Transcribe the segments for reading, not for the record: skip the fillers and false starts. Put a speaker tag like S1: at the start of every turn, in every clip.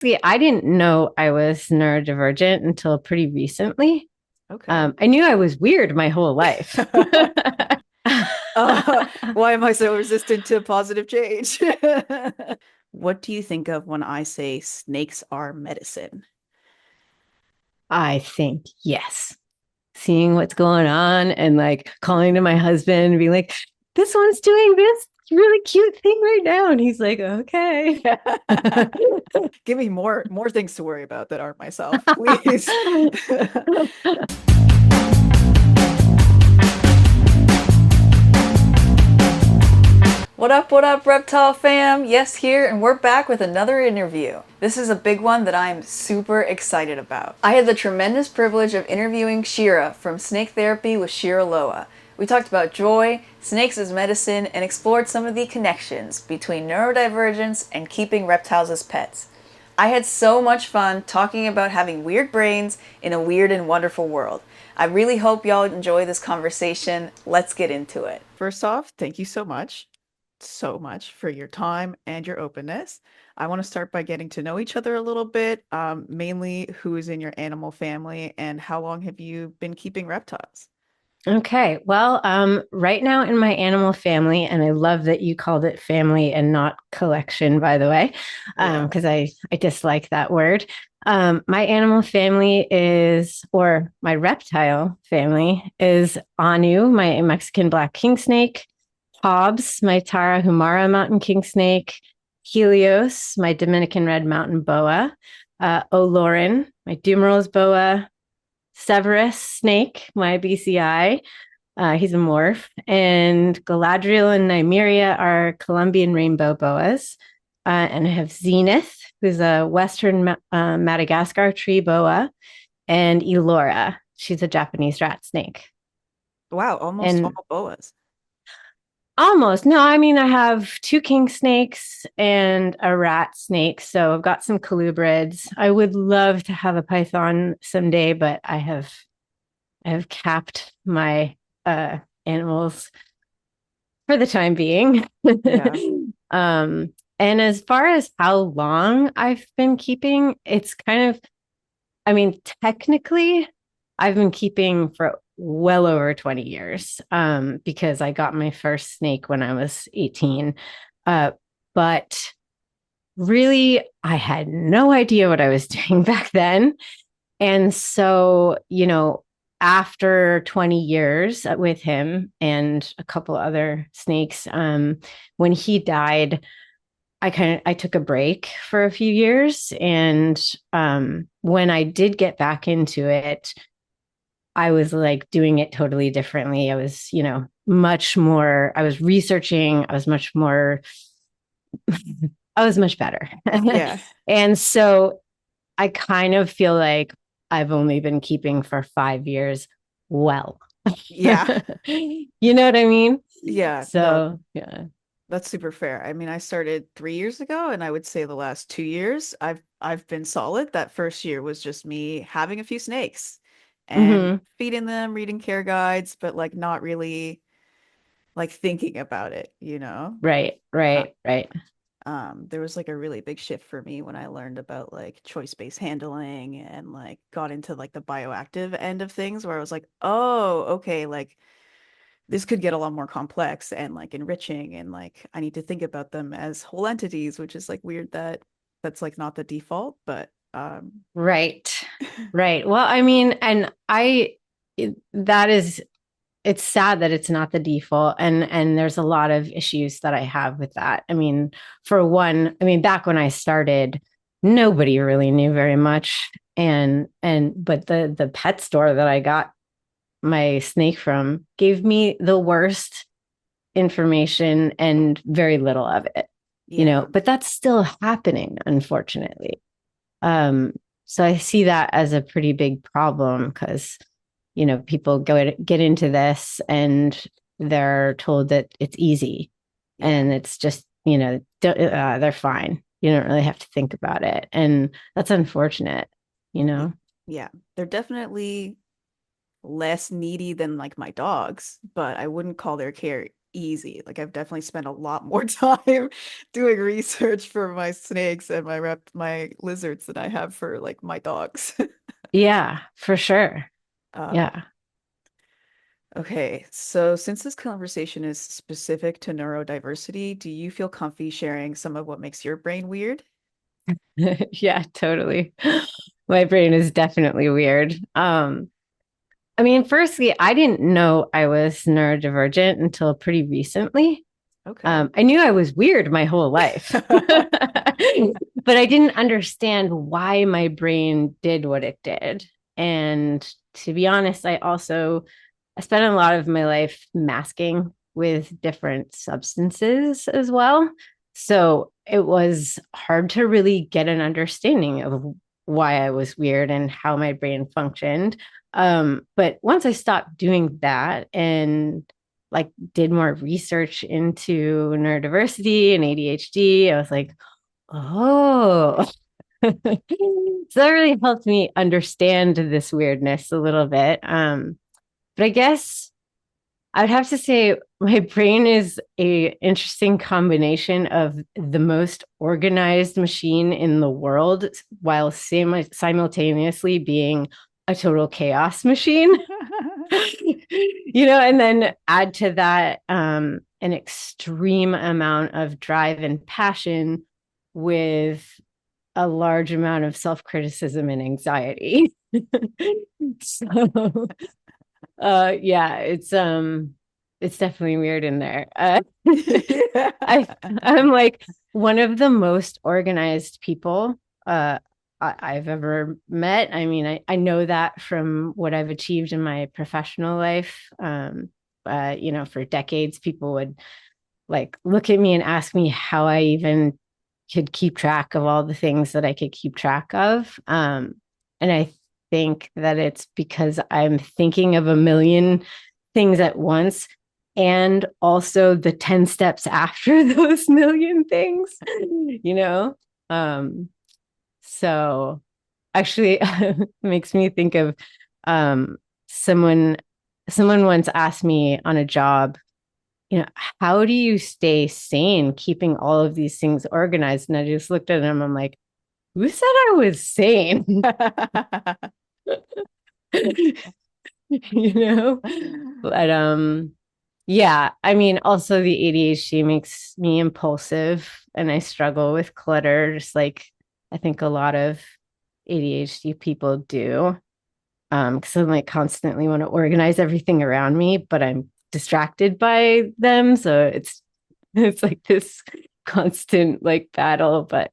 S1: See, I didn't know I was neurodivergent until pretty recently.
S2: Okay.
S1: I knew I was weird my whole life.
S2: uh, why am I so resistant to positive change? What do you think of when I say snakes are medicine?
S1: I think yes. Seeing what's going on and like calling to my husband and being like, this one's doing this really cute thing right now. And he's like, okay.
S2: Give me more things to worry about that aren't myself, please. What up, reptile fam? Yes, here, and we're back with another interview. This is a big one that I'm super excited about. I had the tremendous privilege of interviewing Shira from Snake Therapy with Shira Loa. We talked about joy, snakes as medicine, and explored some of the connections between neurodivergence and keeping reptiles as pets. I had so much fun talking about having weird brains in a weird and wonderful world. I really hope y'all enjoy this conversation. Let's get into it. First off, thank you so much for your time and your openness. I want to start by getting to know each other a little bit, mainly who is in your animal family and how long have you been keeping reptiles?
S1: Okay. Well, right now in my animal family, and I love that you called it family and not collection, by the way,
S2: Yeah.
S1: because I dislike that word. My animal family is, or my reptile family is Anu, my Mexican black king snake, Hobbs, my Tarahumara mountain king snake, Helios, my Dominican red mountain boa, Olorin, my Dumerils boa, Severus snake, my BCI. He's a morph. And Galadriel and Nymeria are Colombian rainbow boas. And I have Zenith, who's a Western Madagascar tree boa, and Elora. She's a Japanese rat snake.
S2: Wow, almost
S1: And
S2: all boas.
S1: almost, no, I mean, I have two king snakes and a rat snake. So I've got some colubrids. I would love to have a python someday, but I have capped my animals for the time being.
S2: Yeah.
S1: um, and as far as how long I've been keeping, it's kind of, I mean, technically, I've been keeping for well over 20 years because I got my first snake when I was 18. Uh, but really, I had no idea what I was doing back then. And so, after 20 years with him and a couple other snakes, when he died, I took a break for a few years. And when I did get back into it, I was like doing it totally differently. I was, much more, I was researching, I was much better.
S2: Yeah.
S1: And so I kind of feel like I've only been keeping for 5 years. Well,
S2: Yeah.
S1: you know what I mean?
S2: Yeah. No,
S1: So, yeah.
S2: that's super fair. I mean, I started 3 years ago, and I would say the last 2 years I've been solid. That first year was just me having a few snakes and
S1: Hmm.
S2: feeding them, reading care guides, but like not really like thinking about it, you know?
S1: Right,
S2: Uh,
S1: right, right.
S2: there was like a really big shift for me when I learned about like choice-based handling and like got into like the bioactive end of things where I was like, oh, okay, like this could get a lot more complex and like enriching and like I need to think about them as whole entities, which is like weird that that's like not the default, but
S1: Right, right. Well, I mean, that is, it's sad that it's not the default. And there's a lot of issues that I have with that. I mean, for one, I mean, back when I started, nobody really knew very much. But the pet store that I got my snake from gave me the worst information and very little of it,
S2: yeah,
S1: but that's still happening, unfortunately. Um, so I see that as a pretty big problem because, people get into this and they're told that it's easy
S2: yeah,
S1: and it's just, they're fine. You don't really have to think about it. And that's unfortunate, you
S2: y-
S1: know?
S2: yeah. They're definitely less needy than like my dogs, but I wouldn't call their care easy. Like I've definitely spent a lot more time doing research for my snakes and my lizards than I have for like my dogs.
S1: Yeah, for sure.
S2: Um,
S1: Yeah.
S2: okay, so since this conversation is specific to neurodiversity, do you feel comfy sharing some of what makes your brain weird?
S1: Yeah, totally. My brain is definitely weird. I mean, firstly, I didn't know I was neurodivergent until pretty recently.
S2: Okay.
S1: I knew I was weird my whole life, but I didn't understand why my brain did what it did. And to be honest, I spent a lot of my life masking with different substances as well. So it was hard to really get an understanding of why I was weird and how my brain functioned. But once I stopped doing that and like did more research into neurodiversity and ADHD, I was like, oh. So that really helped me understand this weirdness a little bit. But I guess I would have to say my brain is a interesting combination of the most organized machine in the world while simultaneously being a total chaos machine. And then add to that an extreme amount of drive and passion with a large amount of self-criticism and anxiety. So yeah, it's definitely weird in there. I
S2: Yeah.
S1: I'm like one of the most organized people I've ever met. I mean, I know that from what I've achieved in my professional life. For decades, people would like look at me and ask me how I even could keep track of all the things that I could keep track of. And I think that it's because I'm thinking of a million things at once and also the 10 steps after those million things, you know? Um, so actually makes me think of um, someone someone once asked me on a job, you know, how do you stay sane keeping all of these things organized? And I just looked at him, I'm like, who said I was sane? you know? But yeah, I mean also the ADHD makes me impulsive and I struggle with clutter just like I think a lot of ADHD people do. Because I'm like constantly want to organize everything around me, but I'm distracted by them. So it's like this constant like battle. But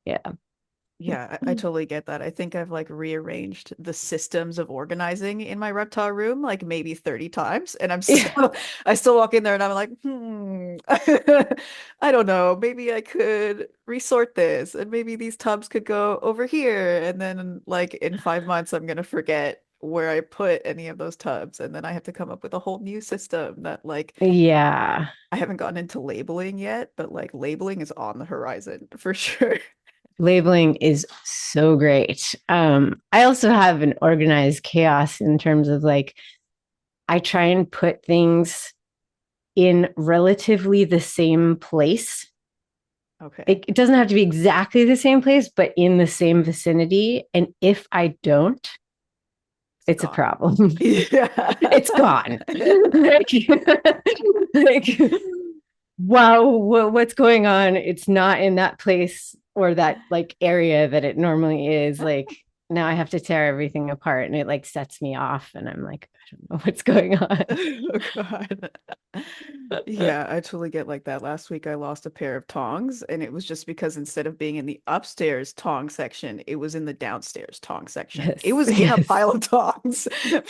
S1: yeah.
S2: Yeah, I totally get that. I think I've like rearranged the systems of organizing in my reptile room like maybe 30 times. And
S1: Yeah.
S2: I still walk in there and I'm like, I don't know, maybe I could resort this and maybe these tubs could go over here. And then like in 5 months, I'm gonna forget where I put any of those tubs. And then I have to come up with a whole new system that like
S1: Yeah.
S2: I haven't gotten into labeling yet, but like labeling is on the horizon for sure.
S1: Labeling is so great. I also have an organized chaos in terms of like I try and put things in relatively the same place.
S2: Okay.
S1: It doesn't have to be exactly the same place, but in the same vicinity. And if I don't,
S2: It's
S1: it's a
S2: gone.
S1: problem.
S2: Yeah.
S1: It's gone. like, wow, what's going on? It's not in that place or that like area that it normally is. Like now I have to tear everything apart and it like sets me off and I'm like, I don't know what's going on.
S2: Oh God. Yeah, I totally get like that. Last week I lost a pair of tongs, and it was just because instead of being in the upstairs tong section, it was in the downstairs tong section. It
S1: Yes.
S2: was in a
S1: Yes.
S2: pile of tongs,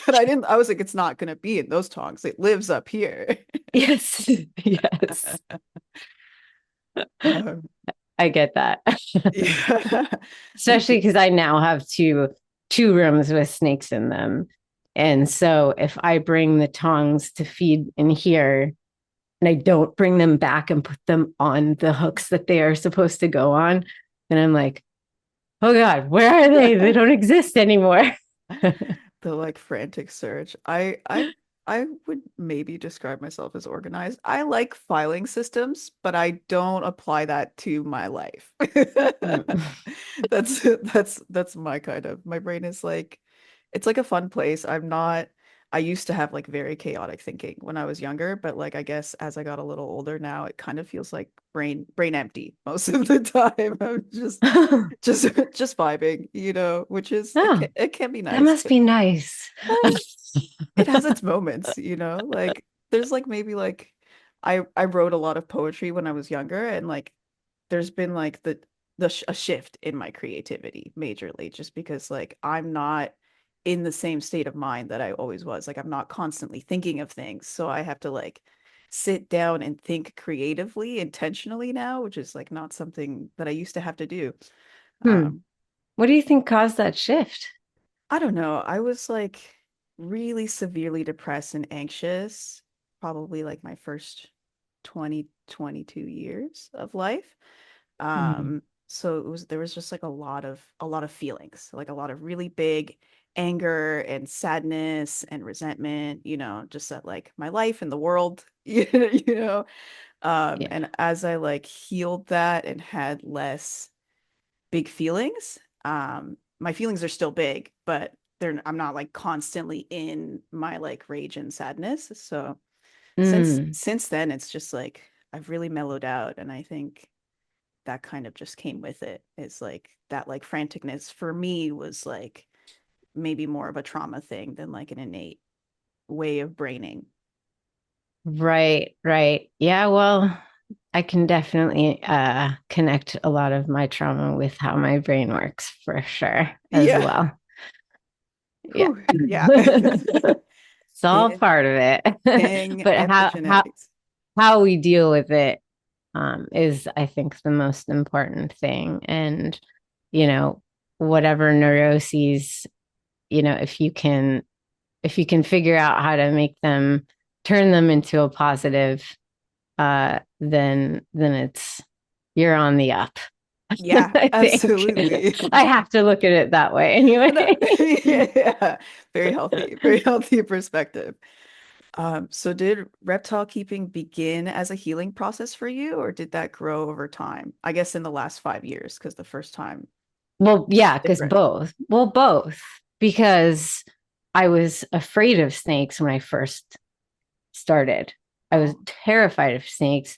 S2: but I was like, it's not gonna be in those tongs. It lives up here.
S1: Yes. Yes.
S2: Um,
S1: I get that.
S2: yeah.
S1: Especially because I now have two rooms with snakes in them. And so if I bring the tongs to feed in here and I don't bring them back and put them on the hooks that they are supposed to go on, then I'm like, oh God, where are they? They don't exist anymore.
S2: The like frantic search. I I would maybe describe myself as organized. I like filing systems, but I don't apply that to my life.
S1: Mm.
S2: That's my kind of. My brain is like it's like a fun place. I used to have like very chaotic thinking when I was younger, but like I guess as I got a little older now, it kind of feels like brain empty most of the time. I'm just vibing, which is
S1: Oh,
S2: it can be
S1: that
S2: nice,
S1: must
S2: but
S1: be nice.
S2: it has its moments, like there's like maybe like I wrote a lot of poetry when I was younger, and like there's been like a shift in my creativity majorly, just because like I'm not in the same state of mind that I always was. Like I'm not constantly thinking of things, so I have to like sit down and think creatively intentionally now, which is like not something that I used to have to do.
S1: Hmm.
S2: um
S1: What do you think caused that shift?
S2: I don't know. I was like really severely depressed and anxious, probably like my first 22 years of life.
S1: Mm.
S2: So there was just like a lot of feelings, like a lot of really big anger and sadness and resentment, just at like my life and the world, you know.
S1: Yeah.
S2: And as I like healed that and had less big feelings. My feelings are still big, but I'm not like constantly in my like rage and sadness. So
S1: Mm.
S2: since then it's just like I've really mellowed out, and I think that kind of just came with it. Is like that like franticness for me was like maybe more of a trauma thing than like an innate way of braining.
S1: Right, right. Yeah, well, I can definitely connect a lot of my trauma with how my brain works for sure as
S2: Yeah.
S1: well. Yeah.
S2: Whew. Yeah.
S1: It's all
S2: Paying,
S1: part of it.
S2: paying
S1: But
S2: epigenetics.
S1: how we deal with it is, I think, the most important thing. And, you know, whatever neuroses, if you can figure out how to make them turn them into a positive, then it's you're on the up.
S2: Yeah,
S1: I think
S2: absolutely.
S1: I have to look at it that way anyway.
S2: No, yeah, very healthy perspective. So did reptile keeping begin as a healing process for you, or did that grow over time? I guess in the last 5 years, because the first time
S1: Well,
S2: was
S1: yeah, because
S2: different.
S1: both. Well, both. Because I was afraid of snakes when I first started. I was
S2: Oh,
S1: terrified of snakes.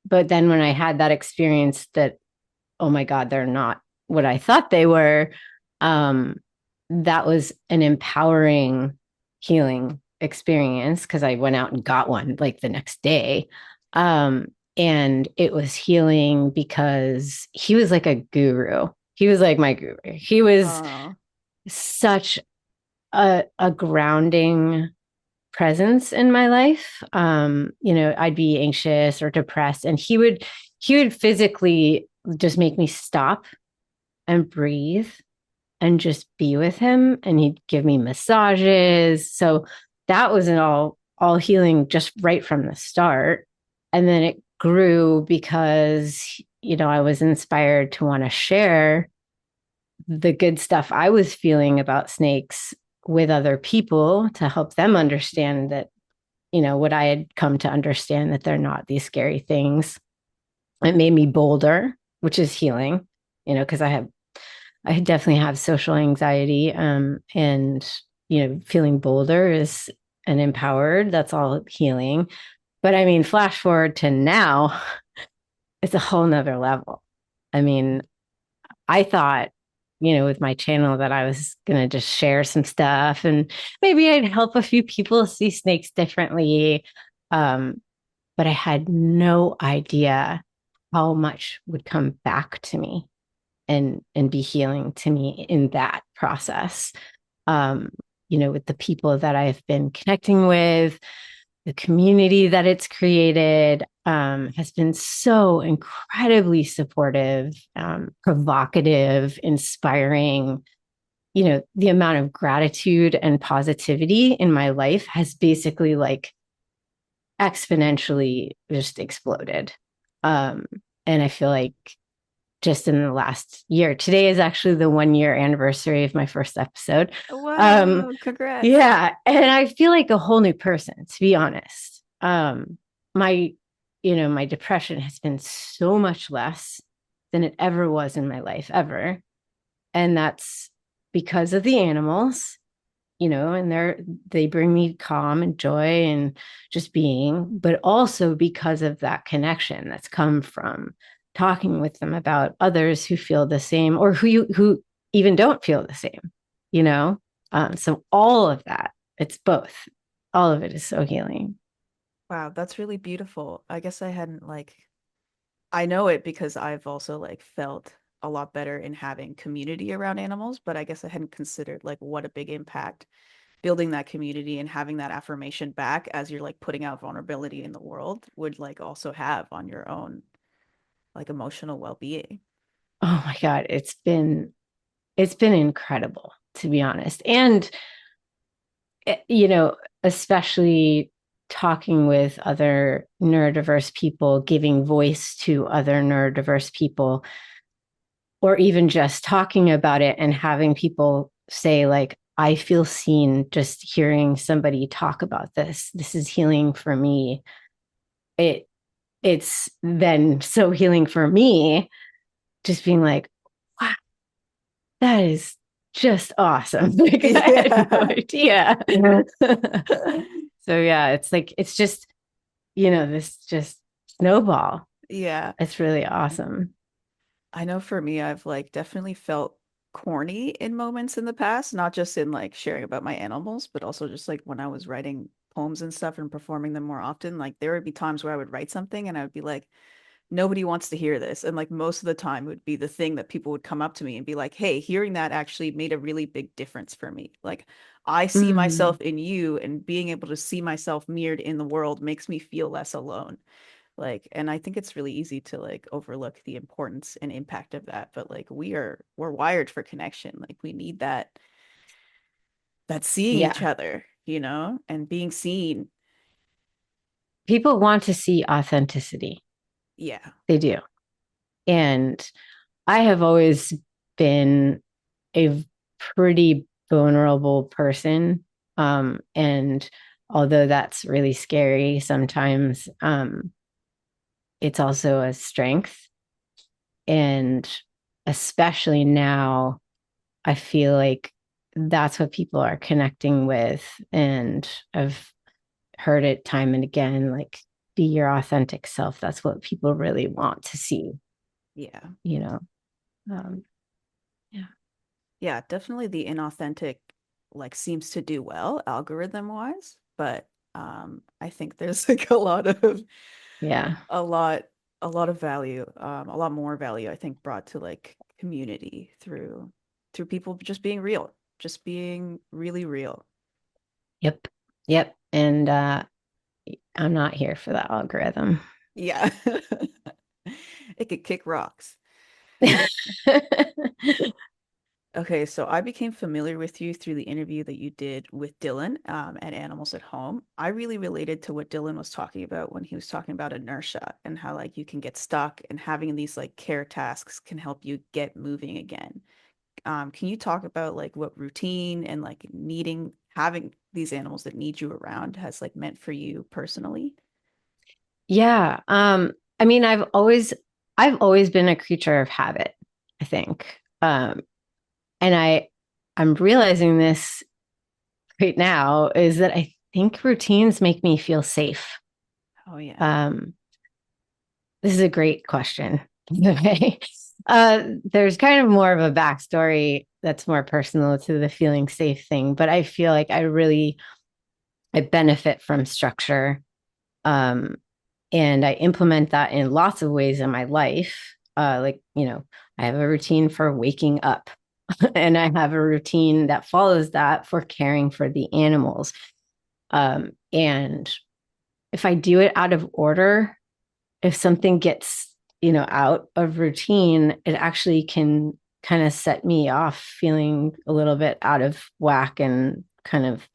S1: But then when I had that experience that, oh my God, they're not what I thought they were, um, that was an empowering healing experience because I went out and got one like the next day. And it was healing because he was like a guru. He was like my guru. He was
S2: oh,
S1: such a grounding presence in my life. I'd be anxious or depressed, and he would physically just make me stop and breathe and just be with him. And he'd give me massages. So that was an all healing just right from the start. And then it grew because, I was inspired to want to share the good stuff I was feeling about snakes with other people to help them understand that, what I had come to understand, that they're not these scary things. It made me bolder, which is healing, because I definitely have social anxiety. And, feeling bolder is and empowered. That's all healing. But I mean, flash forward to now, it's a whole nother level. I mean, I thought, with my channel that I was going to just share some stuff and maybe I'd help a few people see snakes differently. Um, but I had no idea how much would come back to me and be healing to me in that process. Um, with the people that I've been connecting with, the community that it's created has been so incredibly supportive, provocative, inspiring. The amount of gratitude and positivity in my life has basically like exponentially just exploded. Um, and I feel like just in the last year. Today is actually the 1 year anniversary of my first episode.
S2: Wow, congrats.
S1: Yeah. And I feel like a whole new person, to be honest. My, my depression has been so much less than it ever was in my life, ever. And that's because of the animals, and they bring me calm and joy and just being, but also because of that connection that's come from talking with them about others who feel the same or who even don't feel the same, you know? So all of that, it's both. All of it is so healing.
S2: Wow, that's really beautiful. I guess I hadn't like I know it because I've also like felt a lot better in having community around animals, but I guess I hadn't considered like what a big impact building that community and having that affirmation back as you're like putting out vulnerability in the world would like also have on your own like emotional well-being.
S1: Oh my God, it's been incredible, to be honest. And especially talking with other neurodiverse people, giving voice to other neurodiverse people, or even just talking about it and having people say, like, I feel seen just hearing somebody talk about this. This is healing for me. It it's then so healing for me, just being like, wow, that is just awesome. Like I had no
S2: Yeah.
S1: idea. So yeah, it's like it's just, this just snowball.
S2: Yeah.
S1: It's really awesome.
S2: I know for me, I've like definitely felt corny in moments in the past, not just in like sharing about my animals, but also just like when I was writing poems and stuff and performing them more often. Like there would be times where I would write something and I would be like, nobody wants to hear this. And like most of the time it would be the thing that people would come up to me and be like, hey, hearing that actually made a really big difference for me. Like I see
S1: Mm,
S2: myself in you and being able to see myself mirrored in the world makes me feel less alone. Like, and I think it's really easy to like overlook the importance and impact of that. But like we're wired for connection. Like we need that seeing each
S1: yeah.
S2: other, and being seen.
S1: People want to see authenticity.
S2: Yeah.
S1: They do. And I have always been a pretty vulnerable person. And although that's really scary sometimes, it's also a strength. And especially now, I feel like that's what people are connecting with. And I've heard it time and again, like, be your authentic self. That's what people really want to see,
S2: Yeah.
S1: you know? Um, yeah.
S2: Yeah, definitely the inauthentic like seems to do well algorithm wise, but I think there's like
S1: Yeah.
S2: a lot a lot of value, a lot more value I think brought to like community through people just being real, just being really real.
S1: Yep. Yep. And I'm not here for that algorithm.
S2: Yeah. It could kick rocks. Okay, so I became familiar with you through the interview that you did with Dylan at Animals at Home. I really related to what Dylan was talking about when he was talking about inertia and how like you can get stuck and having these like care tasks can help you get moving again. Can you talk about like what routine and like needing having these animals that need you around has like meant for you personally?
S1: Yeah. I mean, I've always been a creature of habit, I think. And I'm realizing this right now is that I think routines make me feel safe.
S2: Oh yeah.
S1: Um, this is a great question. Okay. There's kind of more of a backstory that's more personal to the feeling safe thing, but I feel like I benefit from structure. Um, and I implement that in lots of ways in my life. Like, I have a routine for waking up, and I have a routine that follows that for caring for the animals. And if I do it out of order, if something gets, out of routine, it actually can kind of set me off feeling a little bit out of whack and kind of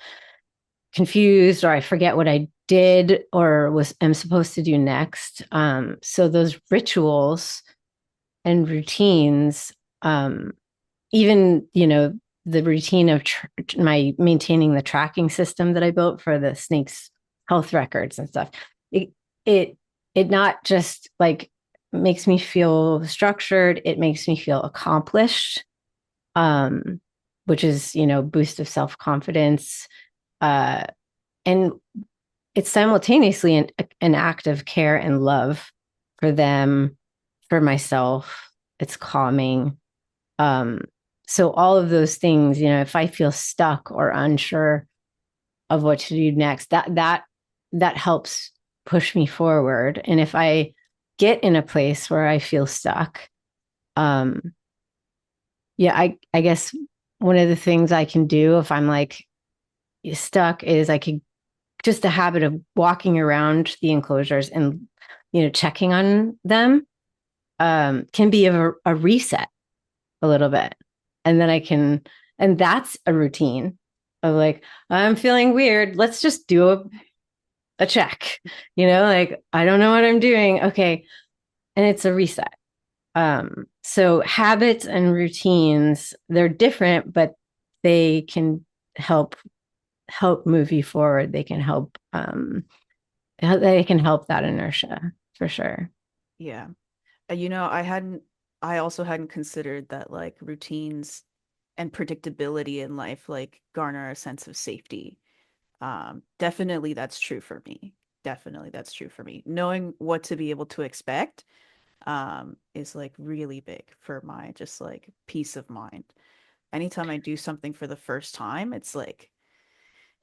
S1: confused, or I forget what I did or was am supposed to do next. So those rituals and routines, um, even, the routine of my maintaining the tracking system that I built for the snakes' health records and stuff. It it it not just like makes me feel structured, it makes me feel accomplished, um, which is, boost of self-confidence. Uh, and it's simultaneously an act of care and love for them, for myself. It's calming. Um, so all of those things, if I feel stuck or unsure of what to do next, that helps push me forward. And if I get in a place where I feel stuck, um, yeah, I guess one of the things I can do if I'm like stuck is I could just the habit of walking around the enclosures and checking on them, can be a reset a little bit. And then and that's a routine of like, I'm feeling weird. Let's just do a check, like, I don't know what I'm doing. Okay. And it's a reset. So habits and routines, they're different, but they can help move you forward. They can help that inertia for sure.
S2: Yeah. I also hadn't considered that like routines and predictability in life like garner a sense of safety. Definitely that's true for me. Definitely that's true for me. Knowing what to be able to expect, is like really big for my just like peace of mind. Anytime I do something for the first time, it's like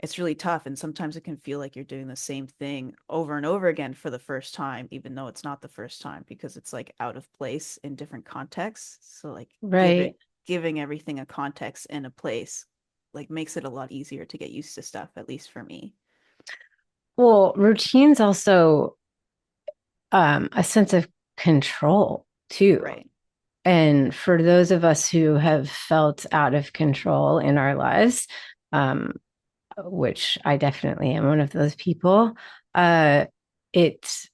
S2: it's really tough. And sometimes it can feel like you're doing the same thing over and over again for the first time, even though it's not the first time, because it's like out of place in different contexts. So like
S1: Right.
S2: giving everything a context and a place like makes it a lot easier to get used to stuff, at least for me.
S1: Well, routines also, a sense of control too.
S2: Right.
S1: And for those of us who have felt out of control in our lives, um, which I definitely am one of those people, uh, it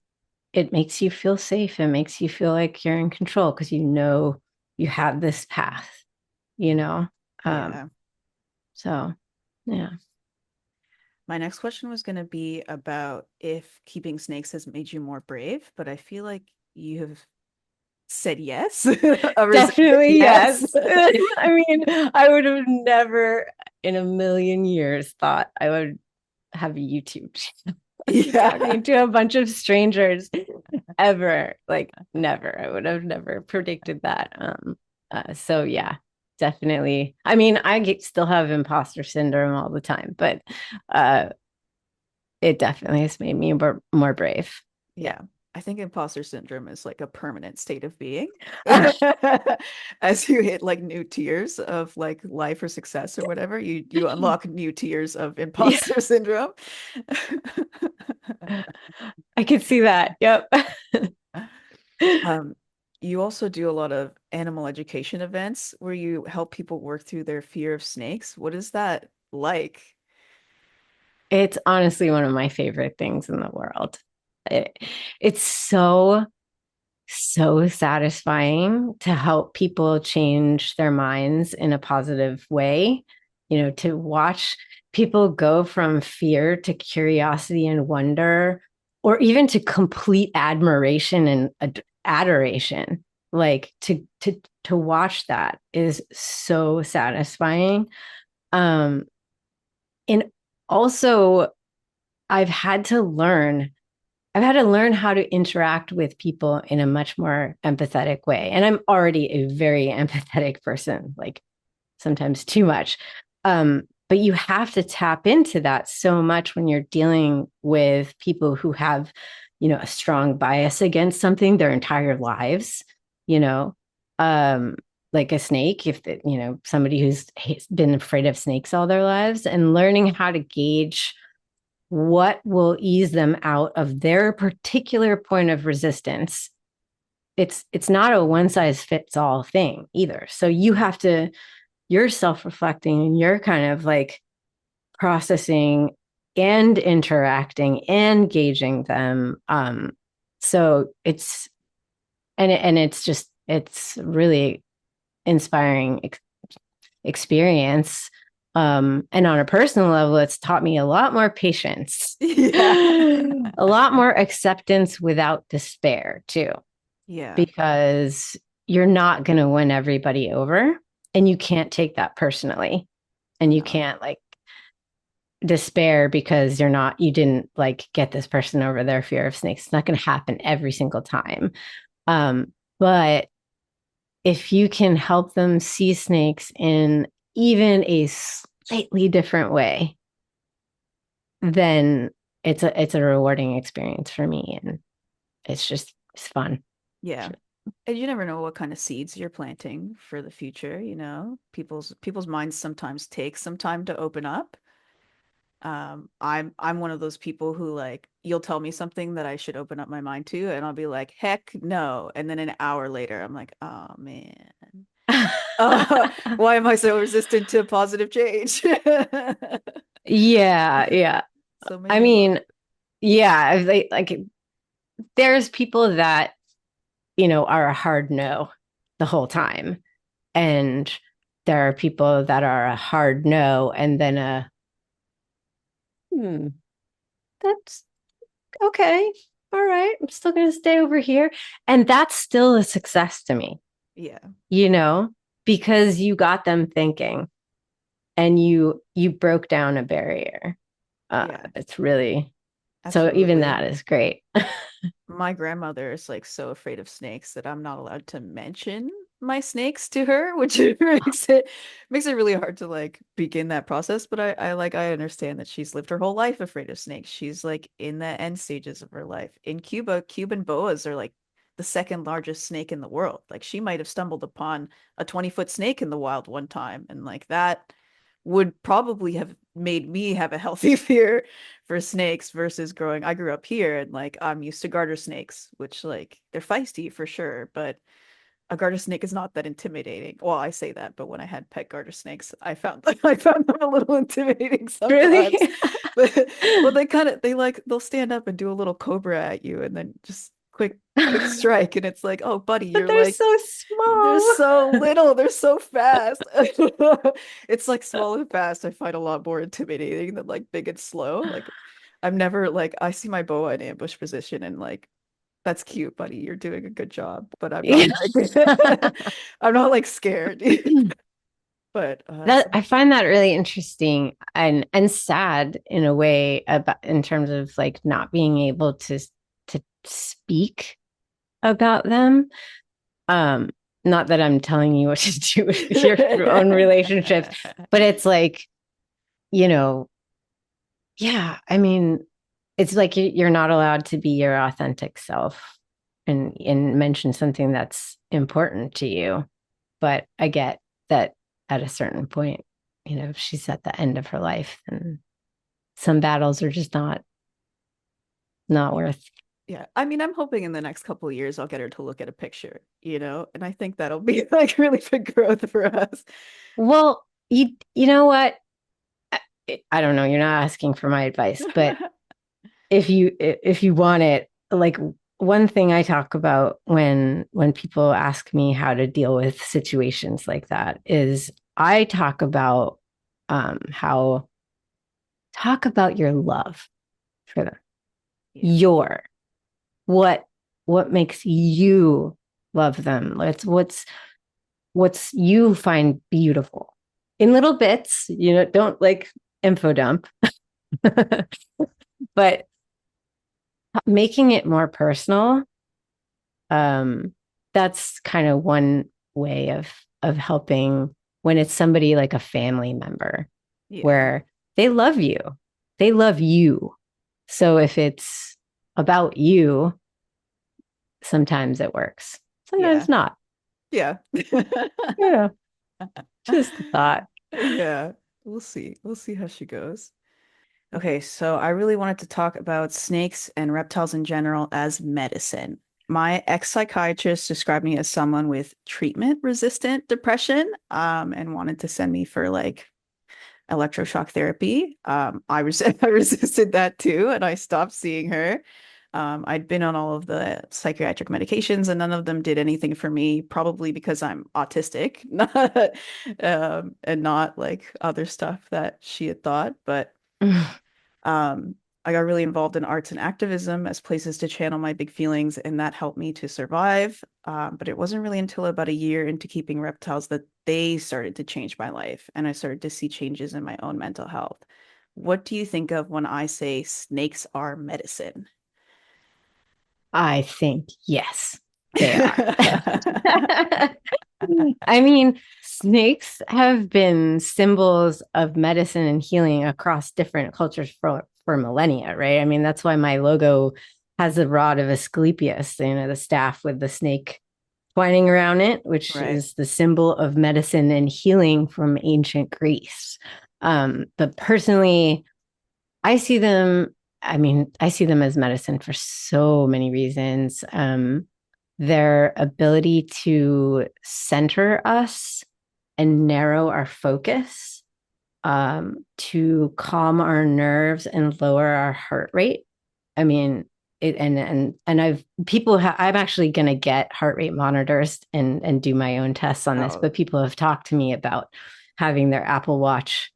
S1: it makes you feel safe. It makes you feel like you're in control because you have this path, you know. Um,
S2: Yeah.
S1: so yeah.
S2: My next question was going to be about if keeping snakes has made you more brave, but I feel like you have said yes, a resounding
S1: Definitely
S2: yes.
S1: yes. I mean, I would have never in a million years thought I would have a YouTube channel
S2: Yeah.
S1: talking to a bunch of strangers ever. Like never. I would have never predicted that. So yeah, definitely. I mean, still have imposter syndrome all the time, but uh it definitely has made me more brave. Yeah.
S2: Yeah. I think imposter syndrome is like a permanent state of being. As you hit like new tiers of like life or success or whatever, you unlock new tiers of
S1: Yeah.
S2: imposter syndrome.
S1: I could see that. Yep.
S2: Um, you also do a lot of animal education events where you help people work through their fear of snakes. What is that like?
S1: It's honestly one of my favorite things in the world. It, it's so satisfying to help people change their minds in a positive way, to watch people go from fear to curiosity and wonder, or even to complete admiration and adoration. Like to watch that is so satisfying. Um, and also I've had to learn I've had to learn how to interact with people in a much more empathetic way. And I'm already a very empathetic person, like sometimes too much. But you have to tap into that so much when you're dealing with people who have, a strong bias against something their entire lives, you know, um, like a snake, if somebody who's been afraid of snakes all their lives, and learning how to gauge what will ease them out of their particular point of resistance. It's not a one size fits all thing either. So you're self-reflecting and you're kind of like processing and interacting and gauging them. So it's and it's just it's really inspiring experience. And on a personal level, it's taught me a lot more patience,
S2: Yeah.
S1: a lot more acceptance without despair, too,
S2: Yeah.
S1: because you're not going to win everybody over and you can't take that personally. And you
S2: No.
S1: can't like despair because you didn't like get this person over their fear of snakes. It's not going to happen every single time. But if you can help them see snakes in even a slightly different way, then it's a rewarding experience for me, and it's fun.
S2: Yeah. And you never know what kind of seeds you're planting for the future, you know? People's minds sometimes take some time to open up. I'm one of those people who like you'll tell me something that I should open up my mind to, and I'll be like, heck no. And then an hour later, I'm like, oh man. Why am I so resistant to positive change?
S1: Yeah, yeah.
S2: So
S1: I
S2: maybe look.
S1: mean, yeah, like there's people that, are a hard no the whole time. And there are people that are a hard no and then hmm, that's okay. All right. I'm still going to stay over here. And that's still a success to me,
S2: Yeah.
S1: you know, because you got them thinking and you broke down a barrier.
S2: Yeah.
S1: It's really, so even
S2: Absolutely.
S1: that is great.
S2: My grandmother is like so afraid of snakes that I'm not allowed to mention my snakes to her, which makes it really hard to like begin that process. But I understand that she's lived her whole life afraid of snakes. She's like in the end stages of her life. In Cuba, Cuban boas are like the second largest snake in the world. Like she might have stumbled upon a 20-foot snake in the wild one time, and like that would probably have made me have a healthy fear for snakes versus I grew up here and like I'm used to garter snakes, which like they're feisty for sure, but a garter snake is not that intimidating. Well, I say that, but when I had pet garter snakes, I found them a little intimidating sometimes.
S1: Really?
S2: But they'll stand up and do a little cobra at you and then just quick strike, and it's like, oh buddy,
S1: But
S2: you're
S1: they're
S2: like
S1: so
S2: they're
S1: small.
S2: so little, they're so fast. It's like small and fast I find a lot more intimidating than like big and slow. Like I'm never like I see my boa in ambush position and like that's cute, buddy. You're doing a good job. But I'm not
S1: Yeah.
S2: like I'm not like scared. But
S1: That I find that really interesting and sad in a way about in terms of like not being able to speak about them. Um, Not that I'm telling you what to do with your own relationships, but it's like, you know, yeah, I mean, it's like you're not allowed to be your authentic self and mention something that's important to you. But I get that at a certain point, she's at the end of her life and some battles are just not
S2: yeah.
S1: worth.
S2: Yeah. I mean, I'm hoping in the next couple of years I'll get her to look at a picture, and I think that'll be like really big growth for us.
S1: Well, you know what? I don't know, you're not asking for my advice, but if you want it, like one thing I talk about when people ask me how to deal with situations like that is I how talk about your love for them.
S2: Yeah.
S1: Your what makes you love them. What's you find beautiful in little bits, don't like info dump, but making it more personal. um that's kind of one way of helping when it's somebody like a family member
S2: Yeah.
S1: where they love you, so if it's about you, sometimes it works,
S2: Yeah.
S1: sometimes not.
S2: Yeah.
S1: Yeah, just a thought.
S2: Yeah. We'll see. We'll see how she goes. Okay, so I really wanted to talk about snakes and reptiles in general as medicine. My ex-psychiatrist described me as someone with treatment-resistant depression, and wanted to send me for like electroshock therapy. I resisted that too, and I stopped seeing her. I'd been on all of the psychiatric medications and none of them did anything for me, probably because I'm autistic, not, and not like other stuff that she had thought. But um, I got really involved in arts and activism as places to channel my big feelings, and that helped me to survive. But it wasn't really until about a year into keeping reptiles that they started to change my life, and I started to see changes in my own mental health. What do you think of when I say snakes are medicine?
S1: I think yes, they are. I mean, snakes have been symbols of medicine and healing across different cultures for millennia, right? I mean, that's why my logo has the rod of Asclepius, the staff with the snake twining around it, which
S2: Right.
S1: is the symbol of medicine and healing from ancient Greece. But personally, I see them, I see them as medicine for so many reasons. Their ability to center us and narrow our focus, to calm our nerves and lower our heart rate. I mean, and I'm actually going to get heart rate monitors and do my own tests on this,
S2: Oh,
S1: but people have talked to me about having their Apple Watch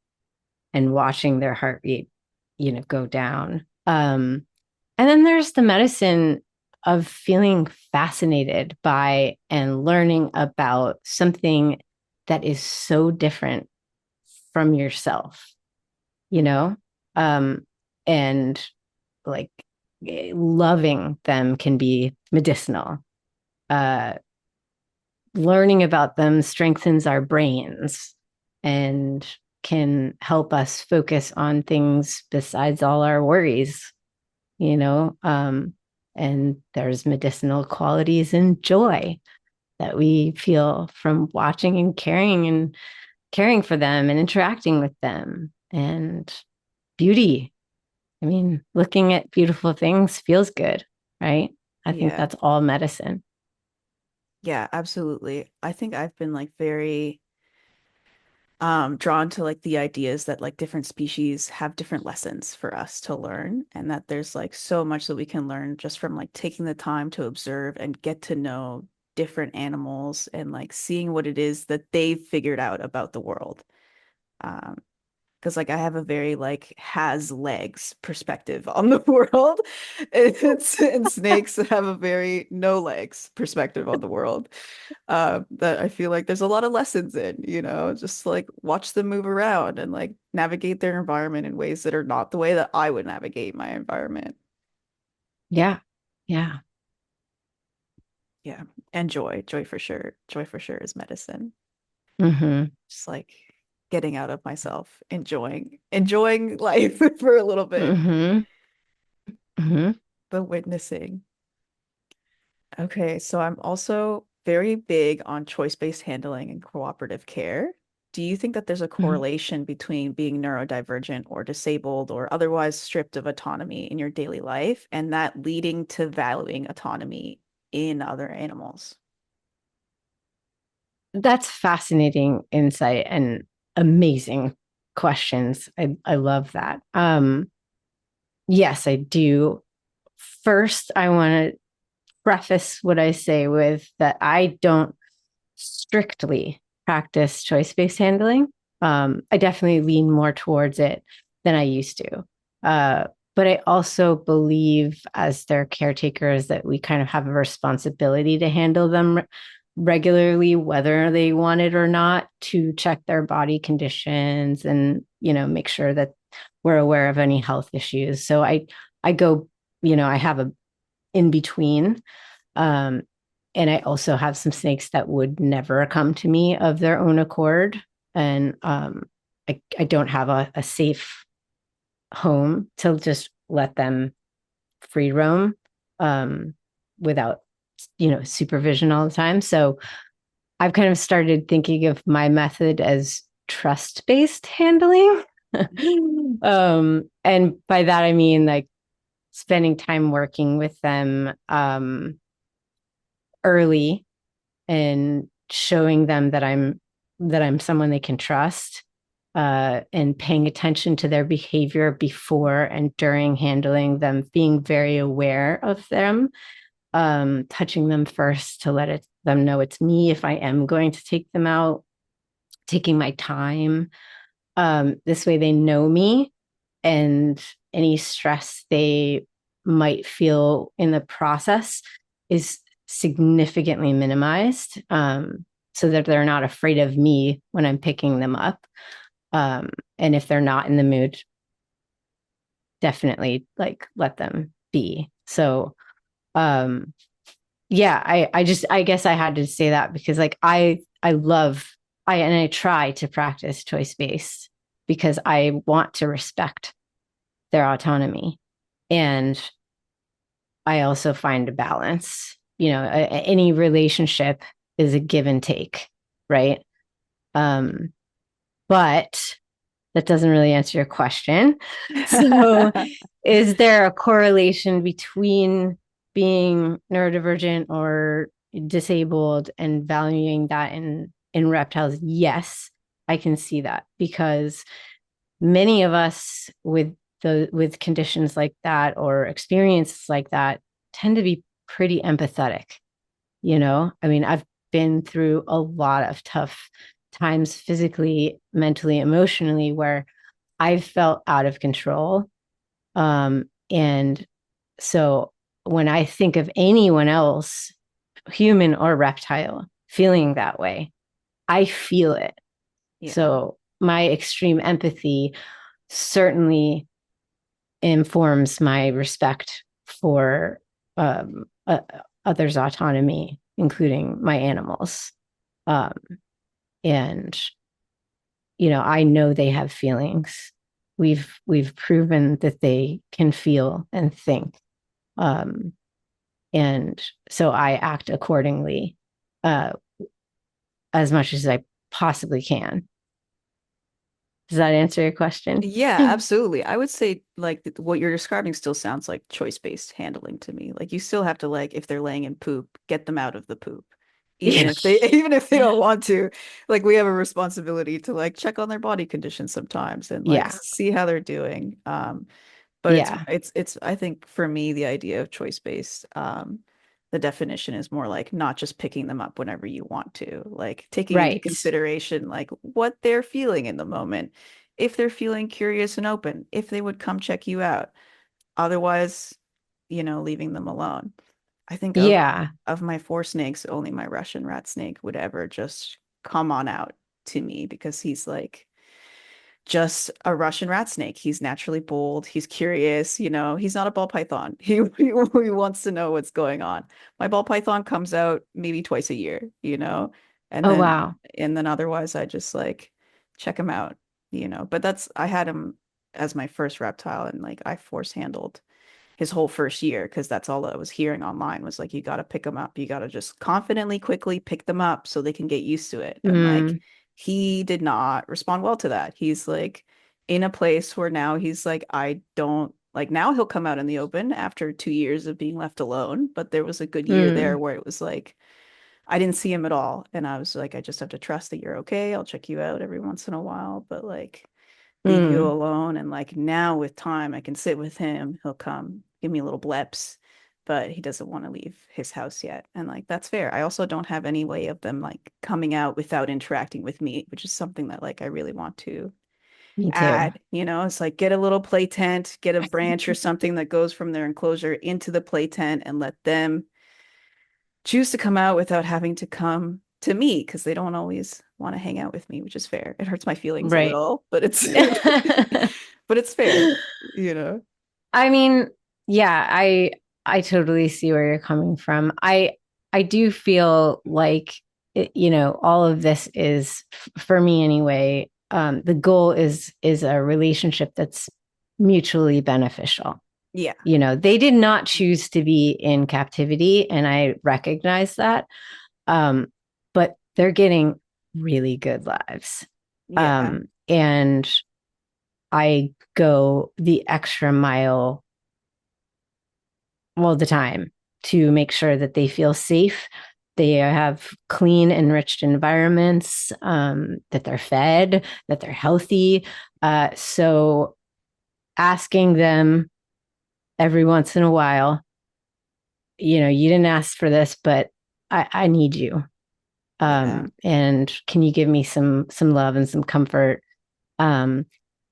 S1: and watching their heart rate, go down. And then there's the medicine of feeling fascinated by and learning about something that is so different from yourself, you know? And like loving them can be medicinal. Uh, Learning about them strengthens our brains and can help us focus on things besides all our worries, you know. And there's medicinal qualities and joy that we feel from watching and caring for them and interacting with them, and beauty. I mean, looking at beautiful things feels good, right? I think
S2: yeah.
S1: that's all medicine.
S2: Yeah, absolutely. I think I've been like very drawn to like the ideas that like different species have different lessons for us to learn, and that there's like so much that we can learn just from like taking the time to observe and get to know different animals and like seeing what it is that they've figured out about the world. Um, because like I have a very like has legs perspective on the world. And snakes have a very no legs perspective on the world. That I feel like there's a lot of lessons in, just like watch them move around and like navigate their environment in ways that are not the way that I would navigate my environment.
S1: Yeah. Yeah.
S2: Yeah. And joy for sure. Joy for sure is medicine.
S1: Mm-hmm.
S2: Just like getting out of myself, enjoying life for a little bit,
S1: Mm-hmm. Mm-hmm.
S2: the witnessing. Okay, so I'm also very big on choice-based handling and cooperative care. Do you think that there's a
S1: Mm-hmm.
S2: correlation between being neurodivergent or disabled or otherwise stripped of autonomy in your daily life and that leading to valuing autonomy in other animals?
S1: That's fascinating insight and amazing questions. I love that. Yes, I do. First, I want to preface what I say with that I don't strictly practice choice-based handling. I definitely lean more towards it than I used to. Uh, but I also believe as their caretakers that we kind of have a responsibility to handle them regularly, whether they want it or not, to check their body conditions and, make sure that we're aware of any health issues. So I go, I have a in between. Um, and I also have some snakes that would never come to me of their own accord. And I don't have a safe home to just let them free roam, without, supervision all the time. So I've kind of started thinking of my method as trust based handling. And by that, I mean like spending time working with them, early and showing them that I'm someone they can trust. and paying attention to their behavior before and during handling them, being very aware of them, touching them first to them know it's me if I am going to take them out, taking my time. This way they know me, and any stress they might feel in the process is significantly minimized, so that they're not afraid of me when I'm picking them up. And if they're not in the mood, definitely like let them be. So, um, yeah, I guess I had to say that because like I try to practice choice based because I want to respect their autonomy. And I also find a balance. Any relationship is a give and take, right? Um, but that doesn't really answer your question. So, is there a correlation between being neurodivergent or disabled and valuing that in reptiles? Yes, I can see that because many of us with conditions like that or experiences like that tend to be pretty empathetic. I mean, I've been through a lot of tough times physically, mentally, emotionally, where I've felt out of control. And so when I think of anyone else, human or reptile, feeling that way, I feel it.
S2: Yeah.
S1: So my extreme empathy certainly informs my respect for others' autonomy, including my animals. Um, and I know they have feelings. We've proven that they can feel and think. Um, and so I act accordingly, uh, as much as I possibly can. Does that answer your question?
S2: Yeah, absolutely. I would say like what you're describing still sounds like choice-based handling to me. Like you still have to like if they're laying in poop, get them out of the poop. Even
S1: Yeah.
S2: if they even if they don't want to. Like we have a responsibility to like check on their body condition sometimes and like
S1: Yeah.
S2: see how they're doing. But
S1: Yeah.
S2: it's I think for me the idea of choice-based the definition is more like not just picking them up whenever you want to, like taking into
S1: Right.
S2: consideration like what they're feeling in the moment. If they're feeling curious and open, if they would come check you out. Otherwise, leaving them alone. I think
S1: Yeah.
S2: of my four snakes, only my Russian rat snake would ever just come on out to me because he's like just a Russian rat snake. He's naturally bold. He's curious. He's not a ball python. He wants to know what's going on. My ball python comes out maybe twice a year, and
S1: Oh,
S2: then
S1: wow.
S2: otherwise I just like check him out, But I had him as my first reptile, and like I force handled his whole first year because that's all I was hearing online was like you got to pick them up. You got to just confidently, quickly pick them up so they can get used to it. And like
S1: Mm,
S2: he did not respond well to that. He's like in a place where now he's like, I don't like now he'll come out in the open after 2 years of being left alone. But there was a good year there
S1: mm,
S2: where it was like, I didn't see him at all. And I was like, I just have to trust that you're okay. I'll check you out every once in a while. But like, leave you
S1: mm.
S2: alone. And like now with time, I can sit with him. He'll come give me little bleps, but he doesn't want to leave his house yet. And like that's fair. I also don't have any way of them like coming out without interacting with me, which is something that like I really want to
S1: Me too.
S2: add. It's like get a little play tent, get a branch or something that goes from their enclosure into the play tent and let them choose to come out without having to come to me because they don't always want to hang out with me, which is fair. It hurts my feelings a
S1: Right.
S2: little, but it's but it's fair, you know.
S1: I mean, yeah, I totally see where you're coming from. I do feel like all of this is for me anyway. The goal is a relationship that's mutually beneficial.
S2: Yeah.
S1: They did not choose to be in captivity, and I recognize that. Um, but they're getting really good lives.
S2: Yeah.
S1: And I go the extra mile all the time to make sure that they feel safe they have clean, enriched environments, that they're fed, that they're healthy. So asking them every once in a while, you didn't ask for this, but I need you.
S2: Yeah.
S1: And can you give me some love and some comfort? Um,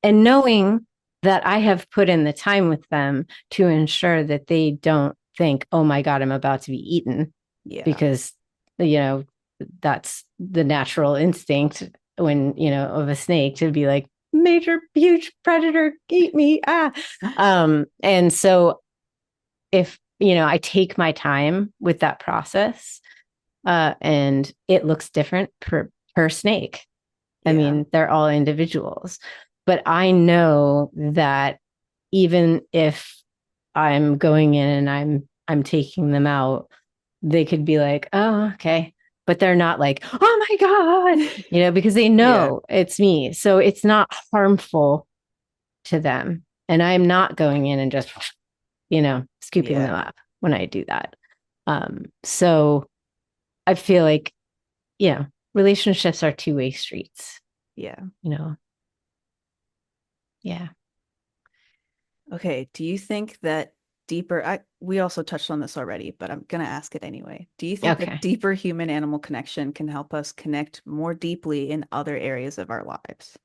S1: and knowing that I have put in the time with them to ensure that they don't think, oh my God, I'm about to be eaten,
S2: Yeah.
S1: because, you know, that's the natural instinct of a snake to be like, major, huge predator, eat me. Ah. And so if, I take my time with that process, and it looks different per snake. I
S2: Yeah.
S1: mean, they're all individuals, but I know that even if I'm going in and I'm taking them out, they could be like, "Oh, okay." But they're not like, "Oh my God," because they
S2: Yeah.
S1: know it's me. So it's not harmful to them. And I'm not going in and just, scooping them
S2: Yeah.
S1: up when I do that. So I feel like, relationships are two-way streets,
S2: Yeah.
S1: you know. Yeah.
S2: Okay. Do you think that we also touched on this already, but I'm gonna ask it anyway. Do you think that
S1: Okay.
S2: deeper human animal connection can help us connect more deeply in other areas of our lives?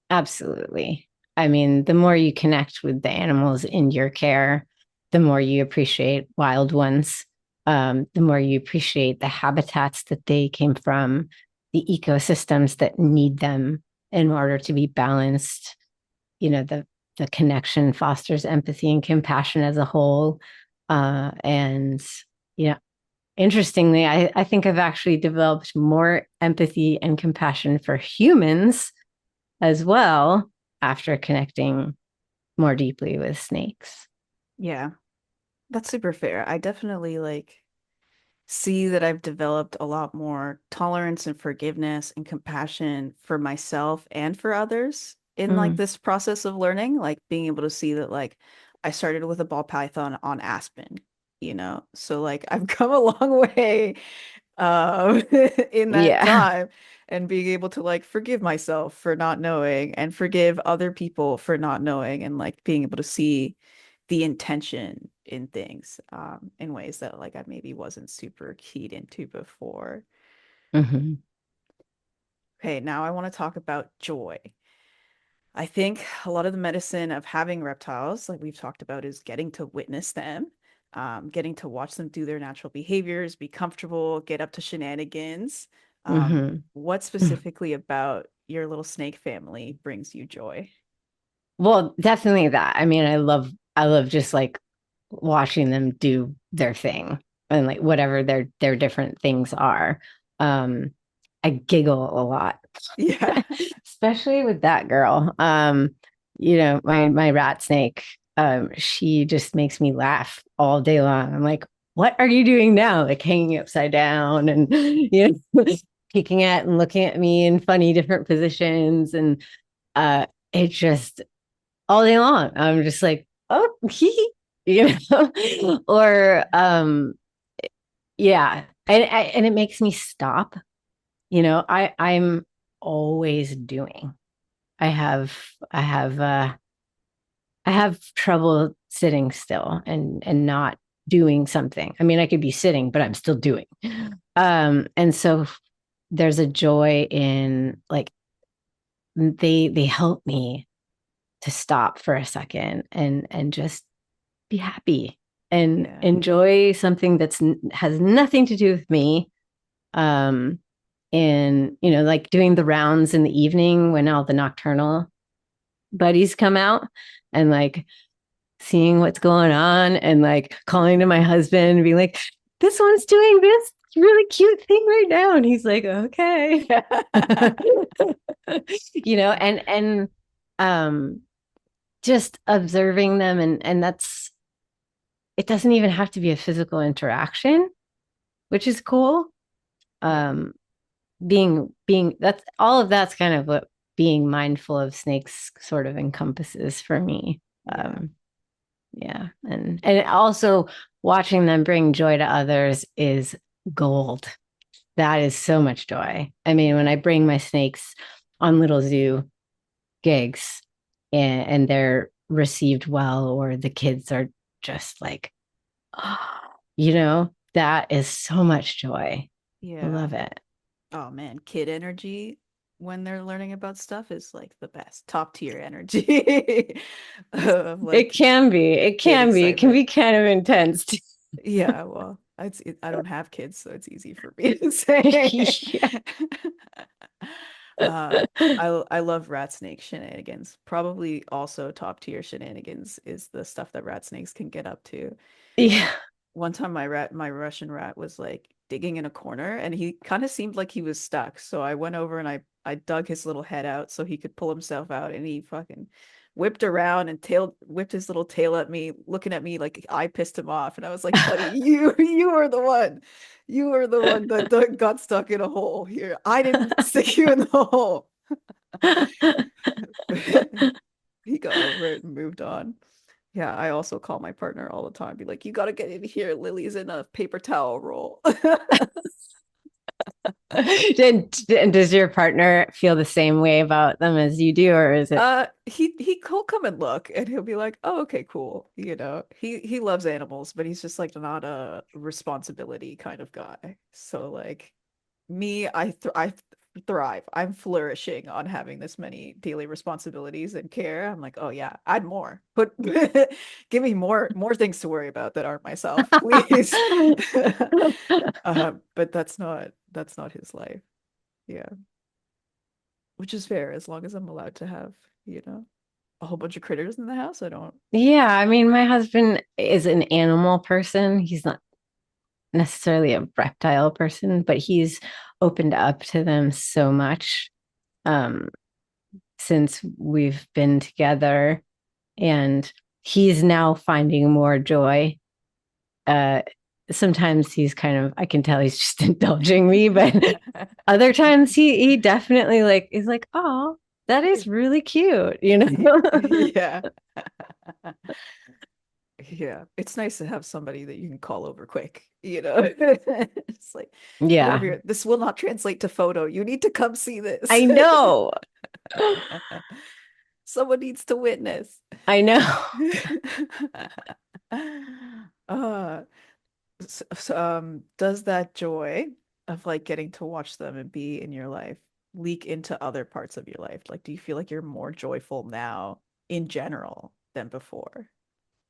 S1: Absolutely. I mean, the more you connect with the animals in your care, the more you appreciate wild ones, the more you appreciate the habitats that they came from, the ecosystems that need them in order to be balanced. The connection fosters empathy and compassion as a whole. And yeah, interestingly, I think I've actually developed more empathy and compassion for humans as well after connecting more deeply with snakes.
S2: Yeah, that's super fair. I definitely see that I've developed a lot more tolerance and forgiveness and compassion for myself and for others in
S1: Mm,
S2: this process of learning, like being able to see that I started with a ball python on Aspen, So I've come a long way in that
S1: yeah.
S2: time and being able to forgive myself for not knowing and forgive other people for not knowing and being able to see the intention in things in ways that I maybe wasn't super keyed into before.
S1: Hmm.
S2: Okay, now I want to talk about joy. I think a lot of the medicine of having reptiles, like we've talked about, is getting to witness them, getting to watch them do their natural behaviors, be comfortable, get up to shenanigans.
S1: Hmm.
S2: What specifically about your little snake family brings you joy?
S1: Well, definitely that. I mean, I love just like watching them do their thing and like whatever their different things are. Um, I giggle a lot,
S2: Yeah.
S1: especially with that girl. My rat snake, she just makes me laugh all day long. I'm like, what are you doing now? Like hanging upside down and peeking at and looking at me in funny different positions. And it just all day long. I'm just like, oh, or yeah, and it makes me stop. I'm always doing. I have I have I have trouble sitting still and not doing something. I mean, I could be sitting, but I'm still doing. And so there's a joy in like they help me to stop for a second and just be happy and
S2: Yeah.
S1: enjoy something has nothing to do with me. Um, and like doing the rounds in the evening when all the nocturnal buddies come out and like seeing what's going on and like calling to my husband and being like, this one's doing this really cute thing right now. And he's like, okay. And um just observing them and that's it doesn't even have to be a physical interaction, which is cool.
S2: Yeah.
S1: Um being that's all of that's kind of what being mindful of snakes sort of encompasses for me.
S2: Yeah.
S1: Yeah. And also watching them bring joy to others is gold. That is so much joy. I mean, when I bring my snakes on little zoo gigs and they're received well, or the kids are just like, oh, that is so much joy. I
S2: Yeah.
S1: love it.
S2: Oh man, kid energy when they're learning about stuff is like the best. Top tier energy of
S1: It
S2: like
S1: can be. It
S2: kid
S1: can be. It can
S2: excitement.
S1: be kind of intense.
S2: Yeah, well, I don't have kids, so it's easy for me to say.
S1: Yeah.
S2: Uh, I love rat snake shenanigans. Probably also top tier shenanigans is the stuff that rat snakes can get up to.
S1: Yeah.
S2: One time my Russian rat was like digging in a corner and he kind of seemed like he was stuck. So I went over and I dug his little head out so he could pull himself out and he fucking whipped around and whipped his little tail at me, looking at me like I pissed him off. And I was like, buddy, you are the one. You were the one that got stuck in a hole here. I didn't stick you in the hole. He got over it and moved on. Yeah, I also call my partner all the time, be like, you gotta get in here. Lily's in a paper towel roll.
S1: And does your partner feel the same way about them as you do, or is it?
S2: He'll come and look and he'll be like, oh, okay, cool. He loves animals, but he's just like not a responsibility kind of guy. So like me, I thrive. I'm flourishing on having this many daily responsibilities and care. I'm like, oh yeah, add more. Put give me more things to worry about that aren't myself, please. But that's not his life. Yeah, which is fair as long as I'm allowed to have, you know, a whole bunch of critters in the house. I don't.
S1: Yeah, I mean, my husband is an animal person. He's not necessarily a reptile person, but he's opened up to them so much um, since we've been together, and he's now finding more joy. Uh, Sometimes he's kind of, I can tell he's just indulging me, but other times he definitely like is like, oh, that is really cute, you know?
S2: Yeah. Yeah, it's nice to have somebody that you can call over quick, you know. It's like, get over
S1: Yeah,
S2: here. This will not translate to photo. You need to come see this.
S1: I know.
S2: Someone needs to witness.
S1: I know.
S2: Uh, does that joy of like getting to watch them and be in your life leak into other parts of your life? Like, do you feel like you're more joyful now in general than before?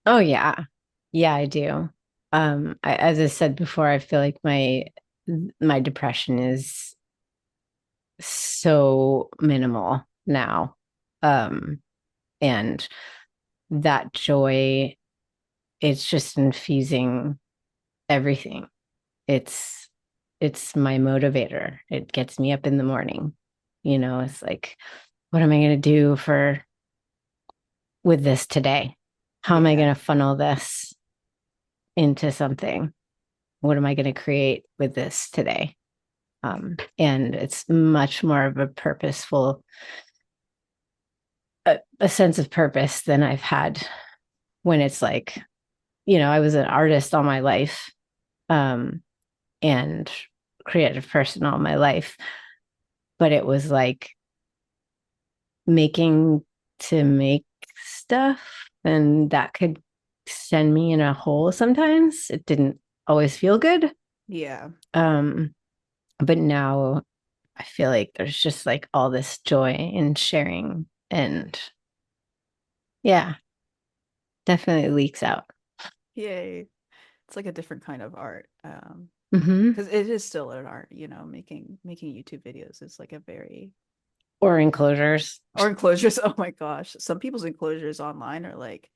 S1: Oh yeah. Yeah, I do. As I said before, I feel like my depression is so minimal now. Um, and that joy, it's just infusing everything. It's it's my motivator. It gets me up in the morning. It's like, what am I going to do for with this today? How am I
S2: Yeah.
S1: going to funnel this into something? What am I going to create with this today? And it's much more of a purposeful, a sense of purpose than I've had when it's like, I was an artist all my life, um, and creative person all my life, but it was like making to make stuff, and that could send me in a hole sometimes. It didn't always feel good.
S2: Yeah.
S1: Um, but now I feel like there's just like all this joy in sharing, and yeah, definitely leaks out.
S2: Yay. It's like a different kind of art.
S1: Hmm.
S2: Because it is still an art, making YouTube videos is like a very
S1: Or enclosures.
S2: or enclosures. Oh my gosh. Some people's enclosures online are like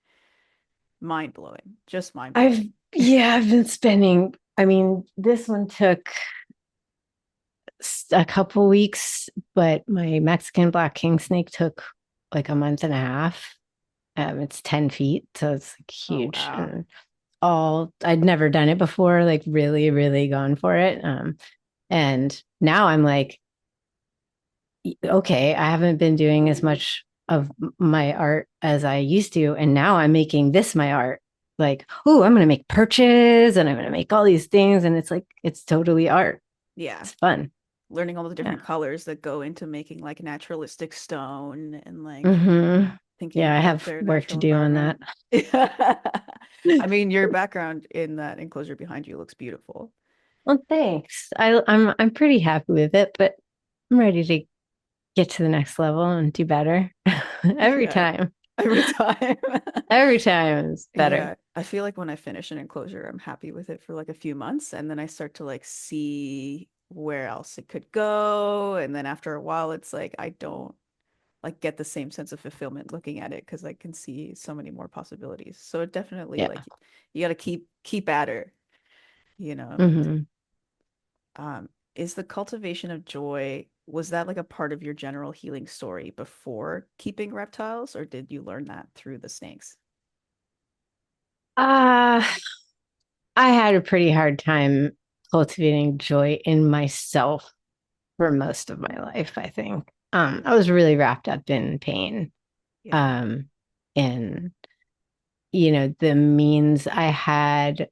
S2: mind blowing. Just mind
S1: I've
S2: blowing.
S1: Yeah, I've been spending. I mean, this one took a couple weeks, but my Mexican black king snake took like a month and a half. It's 10 feet, so it's like
S2: Oh
S1: huge.
S2: wow.
S1: And I'd never done it before, like really, really gone for it. And now I'm like, okay, I haven't been doing as much of my art as I used to, and now I'm making this my art. like, oh, I'm going to make perches and I'm going to make all these things. And it's like, it's totally art.
S2: Yeah.
S1: It's fun.
S2: Learning all the
S1: Yeah.
S2: different colors that go into making like naturalistic stone and like
S1: Mm-hmm.
S2: thinking
S1: Yeah. I
S2: about
S1: have
S2: their
S1: work to
S2: natural
S1: do on that.
S2: environment. I mean, your background in that enclosure behind you looks beautiful.
S1: Well, thanks. I'm pretty happy with it, but I'm ready to get to the next level and do better every
S2: Yeah,
S1: time.
S2: every time.
S1: Every time is better.
S2: Yeah, I feel like when I finish an enclosure, I'm happy with it for like a few months, and then I start to like see where else it could go, and then after a while, it's like I don't like get the same sense of fulfillment looking at it because I can see so many more possibilities. So it definitely
S1: Yeah.
S2: like you got to keep at her, you know.
S1: Hmm.
S2: Is the cultivation of joy, was that like a part of your general healing story before keeping reptiles, or did you learn that through the snakes?
S1: Uh, I had a pretty hard time cultivating joy in myself for most of my life, I think. I was really wrapped up in pain.
S2: Yeah.
S1: Um, and the means I had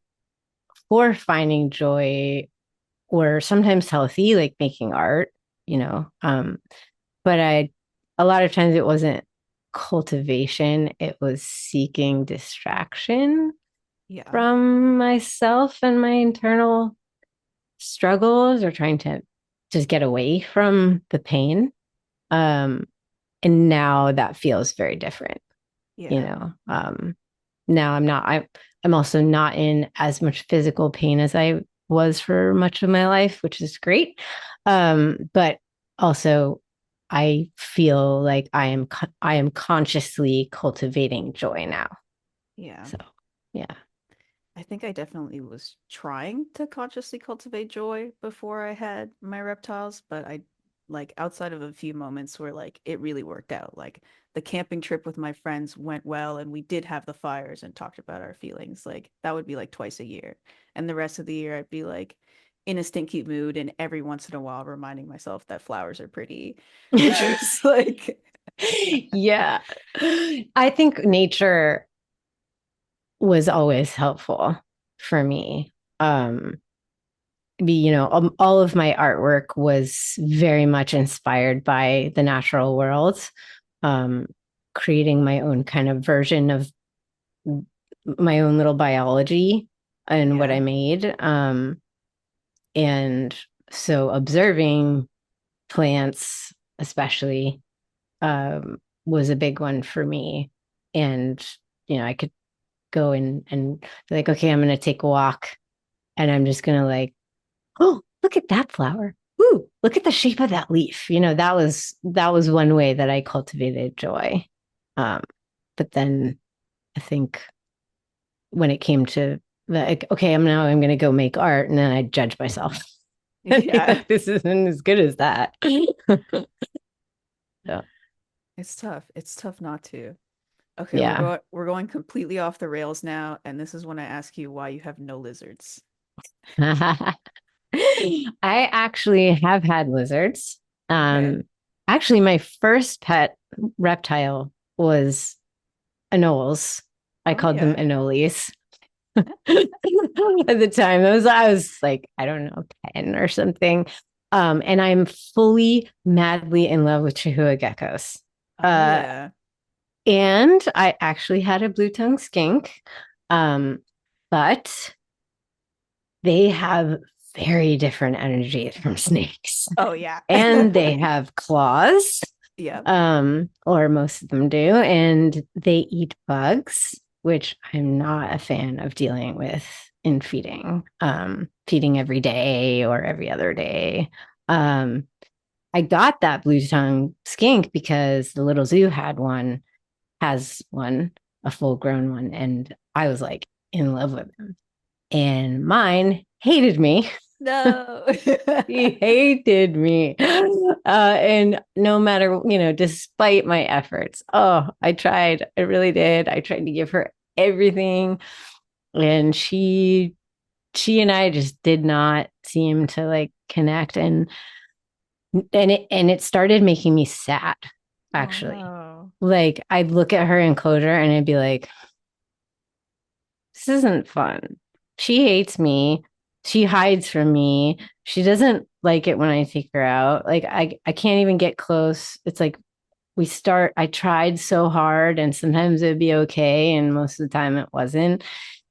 S1: for finding joy were sometimes healthy, like making art, you know. But a lot of times it wasn't cultivation, it was seeking distraction
S2: Yeah.
S1: from myself and my internal struggles or trying to just get away from the pain. Um, and now that feels very different, you
S2: Yeah.
S1: know. Now I'm also not in as much physical pain as I was for much of my life, which is great. But also I feel like I am consciously cultivating joy now.
S2: Yeah.
S1: So yeah.
S2: I think I definitely was trying to consciously cultivate joy before I had my reptiles, but I like outside of a few moments where like it really worked out. Like the camping trip with my friends went well and we did have the fires and talked about our feelings. Like that would be like twice a year. And the rest of the year I'd be like in a stinky mood and every once in a while reminding myself that flowers are pretty, which is like
S1: Yeah. I think nature was always helpful for me. All of my artwork was very much inspired by the natural world, um, creating my own kind of version of my own little biology and what
S2: yeah.
S1: I made. And so observing plants, especially, was a big one for me. And, I could go and be like, okay, I'm going to take a walk and I'm just going to like, oh, look at that flower. Ooh, look at the shape of that leaf. That was one way that I cultivated joy. Um, but then I think when it came to like, okay, I'm going to go make art, and then I judge myself.
S2: Yeah.
S1: This isn't as good as that. So,
S2: It's tough. It's tough not to. Okay,
S1: yeah.
S2: we're going completely off the rails now, and this is when I ask you why you have no lizards.
S1: I actually have had lizards.
S2: Okay.
S1: Um, Actually, my first pet reptile was anoles. I
S2: Oh
S1: called them
S2: yeah.
S1: anoles. At the time. I was like, I don't know, 10 or something. And I'm fully madly in love with Chihuahua geckos.
S2: Oh
S1: Uh,
S2: yeah.
S1: and I actually had a blue tongue skink. Um, but they have very different energies from snakes.
S2: Oh yeah.
S1: And they have claws,
S2: Yep.
S1: or most of them do, and they eat bugs, which I'm not a fan of dealing with in feeding, feeding every day or every other day. Um, I got that blue tongue skink because the little zoo has one, a full grown one, and I was like in love with him. And mine hated me.
S2: No.
S1: He hated me. And no matter, despite my efforts, oh, I tried. I really did. I tried to give her everything. And she and I just did not seem to like connect. And it started making me sad,
S2: Oh
S1: actually.
S2: no.
S1: Like I'd look at her enclosure and I'd be like, this isn't fun. She hates me. She hides from me. She doesn't like it when I take her out. Like I can't even get close. It's like I tried so hard and sometimes it'd be okay. And most of the time it wasn't.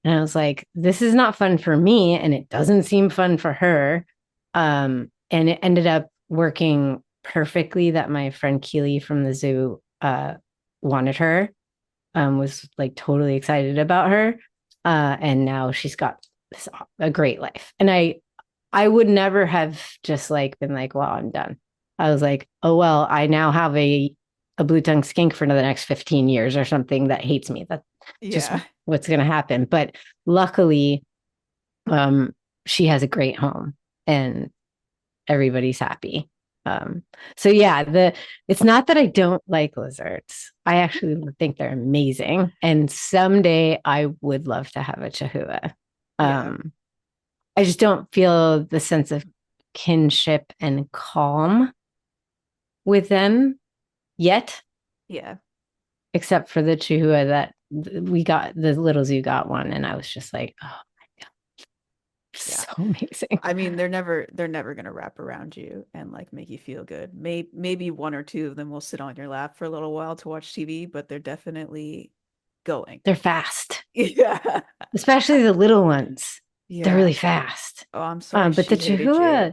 S1: And I was like, this is not fun for me. And it doesn't seem fun for her. And it ended up working perfectly that my friend Keely from the zoo wanted her, was like totally excited about her. And now she's got a great life. And I would never have just like been like, well, I'm done. I was like, oh well, I now have a blue tongue skink for the next 15 years or something that hates me. That's just
S2: Yeah.
S1: what's gonna happen. But luckily, um, she has a great home and everybody's happy. Um, so yeah, the it's not that I don't like lizards. I actually think they're amazing. And someday I would love to have a Chihuahua.
S2: Yeah.
S1: Um, I just don't feel the sense of kinship and calm with them yet,
S2: Yeah.
S1: except for the Chihuahua that we got, the little zoo got one, and I was just like, oh,
S2: Yeah.
S1: so amazing.
S2: I mean, they're never gonna wrap around you and like make you feel good. Maybe one or two of them will sit on your lap for a little while to watch TV, but they're definitely going.
S1: They're fast,
S2: Yeah.
S1: especially the little ones. They're
S2: Yeah.
S1: really fast.
S2: Oh, I'm sorry
S1: But the
S2: she hated you.
S1: Chihuahua,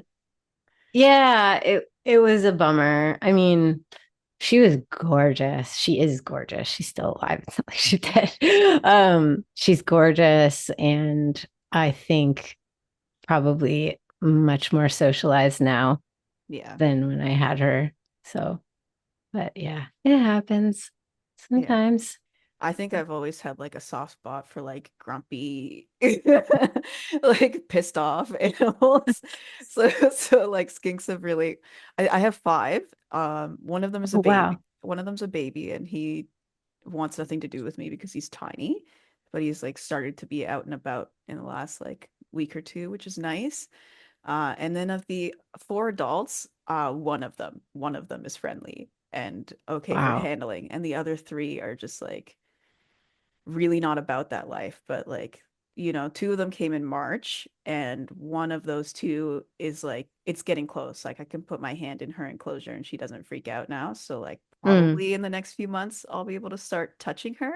S1: yeah, it was a bummer. I mean, she was gorgeous. She is gorgeous. She's still alive. It's not like she's dead. She's gorgeous, and I think probably much more socialized now
S2: Yeah.
S1: than when I had her. So, but yeah, it happens
S2: Yeah.
S1: sometimes.
S2: I think I've always had like a soft spot for like grumpy, like pissed off animals. So like skinks have really, I have five. One of them is a
S1: Oh,
S2: baby.
S1: wow.
S2: One of them's a baby, and he wants nothing to do with me because he's tiny, but he's like started to be out and about in the last like week or two, which is nice. And then of the four adults, one of them is friendly and okay for
S1: Wow.
S2: handling, and the other three are just like really not about that life. But like, two of them came in March, and one of those two is like, it's getting close. Like I can put my hand in her enclosure and she doesn't freak out now. So like
S1: Mm.
S2: probably in the next few months I'll be able to start touching her.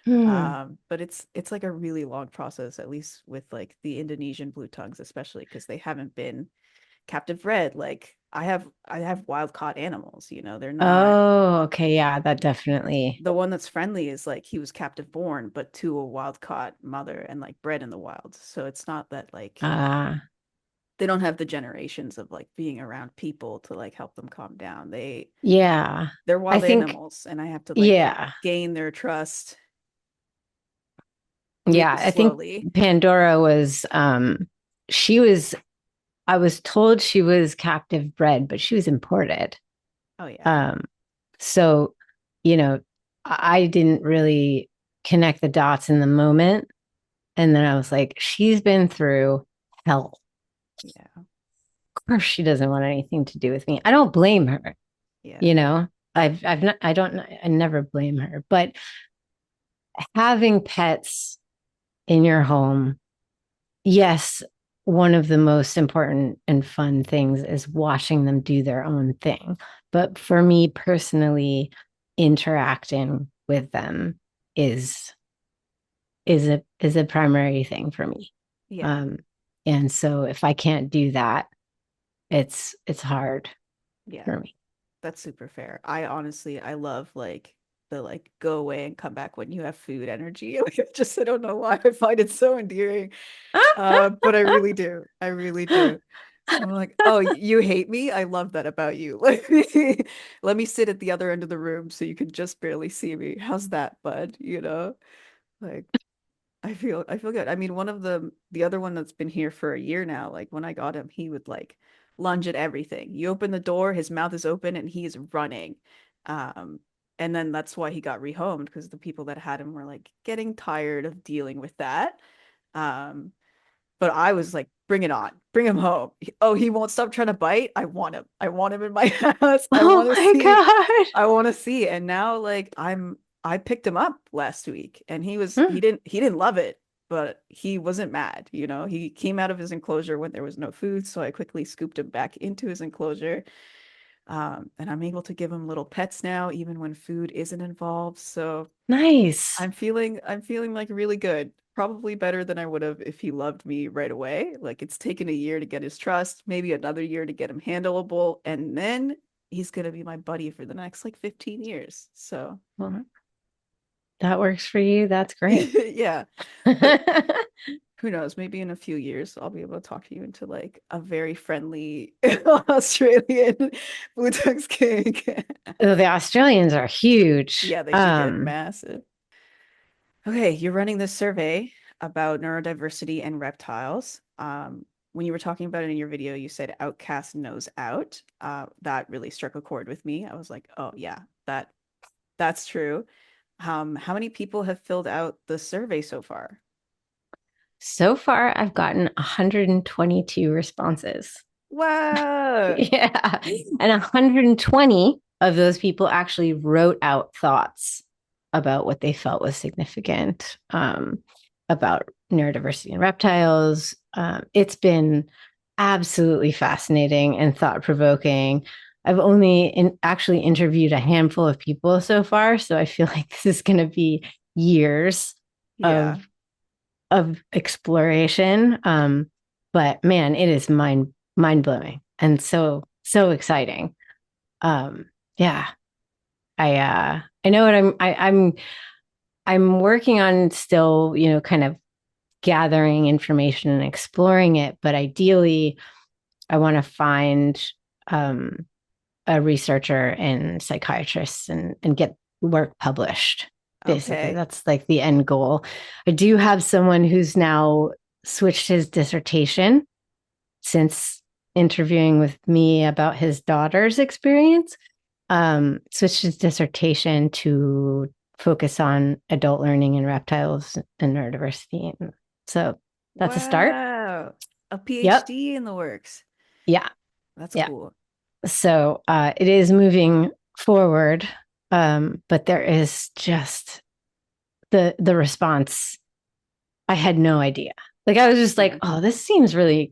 S1: Mm.
S2: But it's like a really long process, at least with like the Indonesian blue tongues, especially because they haven't been captive bred. Like I have wild caught animals, they're not.
S1: Oh, okay. Yeah, that definitely.
S2: The one that's friendly is like he was captive born, but to a wild caught mother and like bred in the wild. So it's not that like
S1: Uh,
S2: they don't have the generations of like being around people to like help them calm down.
S1: yeah.
S2: They're
S1: I
S2: wild
S1: think,
S2: animals, and I have to like
S1: yeah.
S2: gain their trust
S1: Yeah.
S2: really
S1: I think
S2: slowly.
S1: Pandora was, she was, I was told she was captive bred, but she was imported.
S2: Oh yeah.
S1: Um, so, you know, I didn't really connect the dots in the moment. And then I was like, she's been through hell.
S2: Yeah.
S1: Of course, she doesn't want anything to do with me. I don't blame her,
S2: Yeah.
S1: you know. I've not, I don't, I never blame her. But having pets in your home, yes, one of the most important and fun things is watching them do their own thing. But for me personally, interacting with them is is a primary thing for me.
S2: Yeah.
S1: Um, and so if I can't do that, it's hard
S2: Yeah.
S1: for me.
S2: That's super fair. I love like the like go away and come back when you have food energy. Like I don't know why I find it so endearing. But I really do. I really do. I'm like, oh, you hate me? I love that about you. Let me sit at the other end of the room so you can just barely see me. How's that, bud? Like I feel good. I mean, one of the other one that's been here for a year now, like when I got him, he would like lunge at everything. You open the door, his mouth is open and he is running. Um, and then that's why he got rehomed, because the people that had him were like getting tired of dealing with that. Um, but I was like, bring it on, bring him home. Oh, he won't stop trying to bite. I want him. I want him in my house. I
S1: Oh
S2: want to
S1: my
S2: see.
S1: God.
S2: I want to see. And now like I picked him up last week and he
S1: Mm.
S2: didn't love it. but he wasn't mad, you know. He came out of his enclosure when there was no food, so I quickly scooped him back into his enclosure. And I'm able to give him little pets now, even when food isn't involved. So
S1: Nice.
S2: I'm feeling like really good. Probably better than I would have if he loved me right away. Like it's taken a year to get his trust, maybe another year to get him handleable, and then he's gonna be my buddy for the next like 15 years. So
S1: Well, that works for you. That's great.
S2: yeah. But who knows? Maybe in a few years I'll be able to talk you into like a very friendly Australian Botox king.
S1: The Australians are huge.
S2: Yeah, they do get massive. Okay, you're running this survey about neurodiversity and reptiles. When you were talking about it in your video, you said outcast knows out. That really struck a chord with me. I was like, oh yeah, that's true. How many people have filled out the survey so far?
S1: So far, I've gotten 122 responses.
S2: Wow.
S1: Yeah. And 120 of those people actually wrote out thoughts about what they felt was significant about neurodiversity in reptiles. It's been absolutely fascinating and thought provoking. I've only actually interviewed a handful of people so far, so I feel like this is going to be years
S2: Yeah.
S1: of exploration. But man, it is mind blowing and so exciting. Yeah, I know what I'm working on still, kind of gathering information and exploring it. But ideally, I want to find um, a researcher and psychiatrist and get work published. Basically,
S2: Okay.
S1: that's like the end goal. I do have someone who's now switched his dissertation since interviewing with me about his daughter's experience. Switched his dissertation to focus on adult learning in reptiles and neurodiversity. So that's a start.
S2: Wow. A
S1: Yep.
S2: PhD in the works.
S1: Yeah.
S2: That's
S1: Yeah.
S2: cool.
S1: So it is moving forward, but there is just the response. I had no idea. Like I was just like,
S2: Yeah.
S1: oh, this seems really.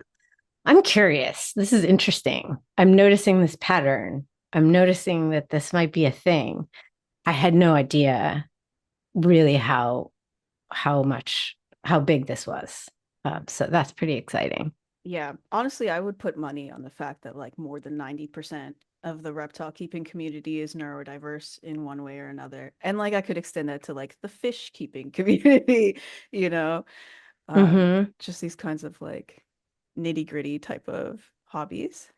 S1: I'm curious. This is interesting. I'm noticing this pattern. I'm noticing that this might be a thing. I had no idea really how big this was. So that's pretty exciting.
S2: Yeah, honestly, I would put money on the fact that like more than 90% of the reptile keeping community is neurodiverse in one way or another. And like I could extend that to like the fish keeping community, you know,
S1: Hmm.
S2: just these kinds of like nitty-gritty type of hobbies.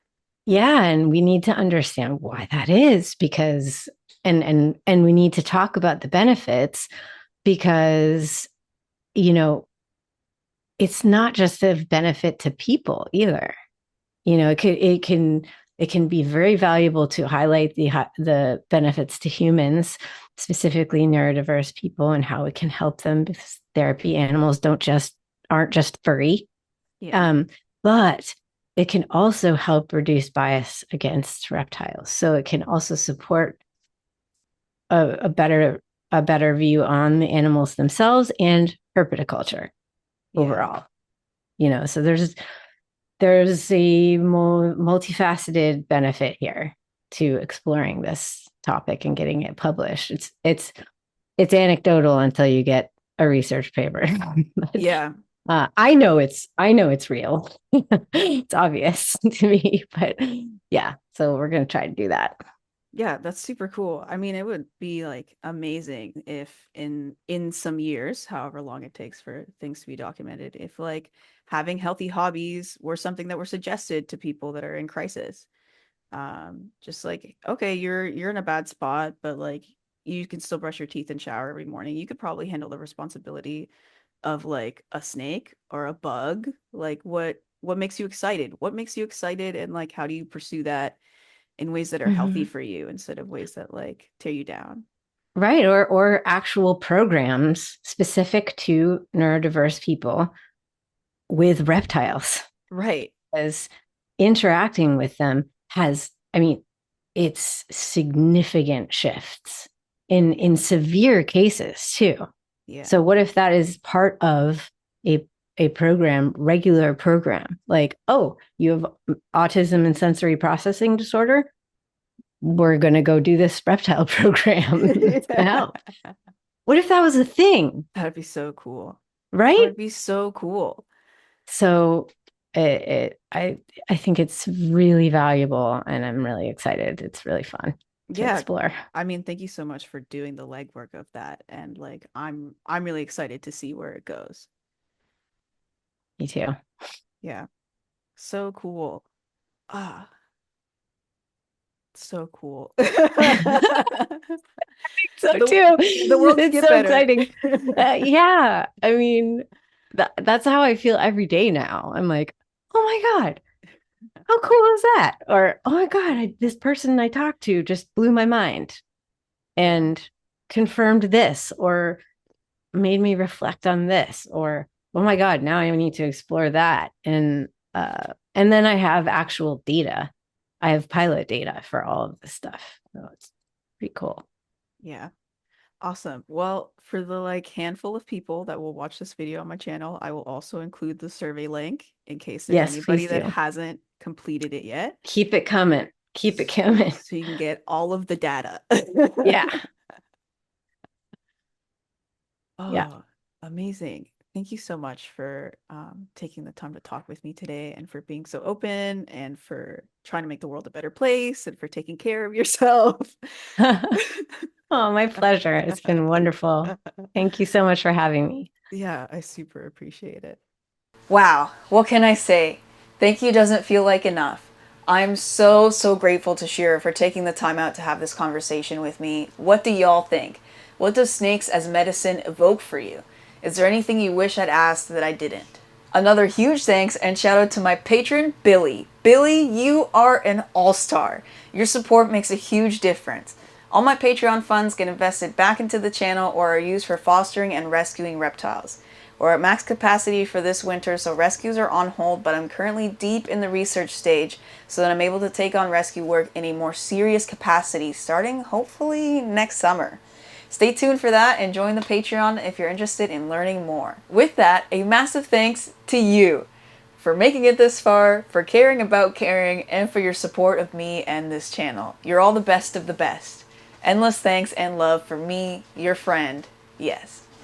S1: Yeah, and we need to understand why that is because and we need to talk about the benefits because you know it's not just of benefit to people either. It can be very valuable to highlight the benefits to humans, specifically neurodiverse people, and how it can help them because therapy animals aren't just furry.
S2: Yeah.
S1: Um, but it can also help reduce bias against reptiles. So it can also support a better view on the animals themselves and herpetoculture
S2: Yeah.
S1: overall. So there's a multifaceted benefit here to exploring this topic and getting it published. It's anecdotal until you get a research paper. But,
S2: Yeah.
S1: I know it's real. It's obvious to me, but yeah. So we're gonna try to do that.
S2: Yeah, that's super cool. I mean, it would be like amazing if in some years, however long it takes for things to be documented, if like having healthy hobbies were something that were suggested to people that are in crisis. Just like, okay, you're in a bad spot, but like you can still brush your teeth and shower every morning. You could probably handle the responsibility of like a snake or a bug. Like what makes you excited? What makes you excited and like how do you pursue that in ways that are healthy
S1: Mhm.
S2: for you instead of ways that like tear you down.
S1: Right, or actual programs specific to neurodiverse people with reptiles.
S2: Right.
S1: As interacting with them has, I mean, it's significant shifts in
S2: Yeah.
S1: severe cases too.
S2: Yeah.
S1: So what if that is part of? a regular program. Like, oh, you have autism and sensory processing disorder. We're going to go do this reptile program. It's going to help. What if that was a thing?
S2: That'd be so cool. That
S1: Right?
S2: would be so cool.
S1: So I think it's really valuable, and I'm really excited. It's really fun to
S2: Yeah.
S1: explore.
S2: I mean, thank you so much for doing the legwork of that. And like I'm really excited to see where it goes.
S1: Me too.
S2: Yeah. So cool. Ah, so cool.
S1: So
S2: the
S1: too.
S2: the world could
S1: It's
S2: get
S1: so
S2: better.
S1: exciting. Yeah. I mean, that's how I feel every day now. I'm like, oh my God, how cool is that? Or, oh my God, this person I talked to just blew my mind
S2: Yeah.
S1: and confirmed this, or made me reflect on this, or, oh my God, now I need to explore that. And then I have actual data. I have pilot data for all of this stuff. So it's pretty cool.
S2: Yeah. Awesome. Well, for the like handful of people that will watch this video on my channel, I will also include the survey link in case there's
S1: Yes,
S2: anybody
S1: please
S2: that
S1: do.
S2: hasn't completed it yet.
S1: Keep it coming. Keep it coming.
S2: So you can get all of the data.
S1: Yeah. Yeah.
S2: Oh, amazing. Thank you so much for taking the time to talk with me today and for being so open and for trying to make the world a better place and for taking care of yourself.
S1: Oh, my pleasure. It's been wonderful. Thank you so much for having me.
S2: Yeah, I super appreciate it. Wow, what can I say? Thank you doesn't feel like enough. I'm so, so grateful to Shira for taking the time out to have this conversation with me. What do y'all think? What does snakes as medicine evoke for you? Is there anything you wish I'd asked that I didn't? Another huge thanks and shout out to my patron, Billy. Billy, you are an all-star. Your support makes a huge difference. All my Patreon funds get invested back into the channel or are used for fostering and rescuing reptiles. We're at max capacity for this winter, so rescues are on hold, but I'm currently deep in the research stage so that I'm able to take on rescue work in a more serious capacity starting hopefully next summer. Stay tuned for that and join the Patreon if you're interested in learning more. With that, a massive thanks to you for making it this far, for caring about caring, and for your support of me and this channel. You're all the best of the best. Endless thanks and love for me, your friend. Yes.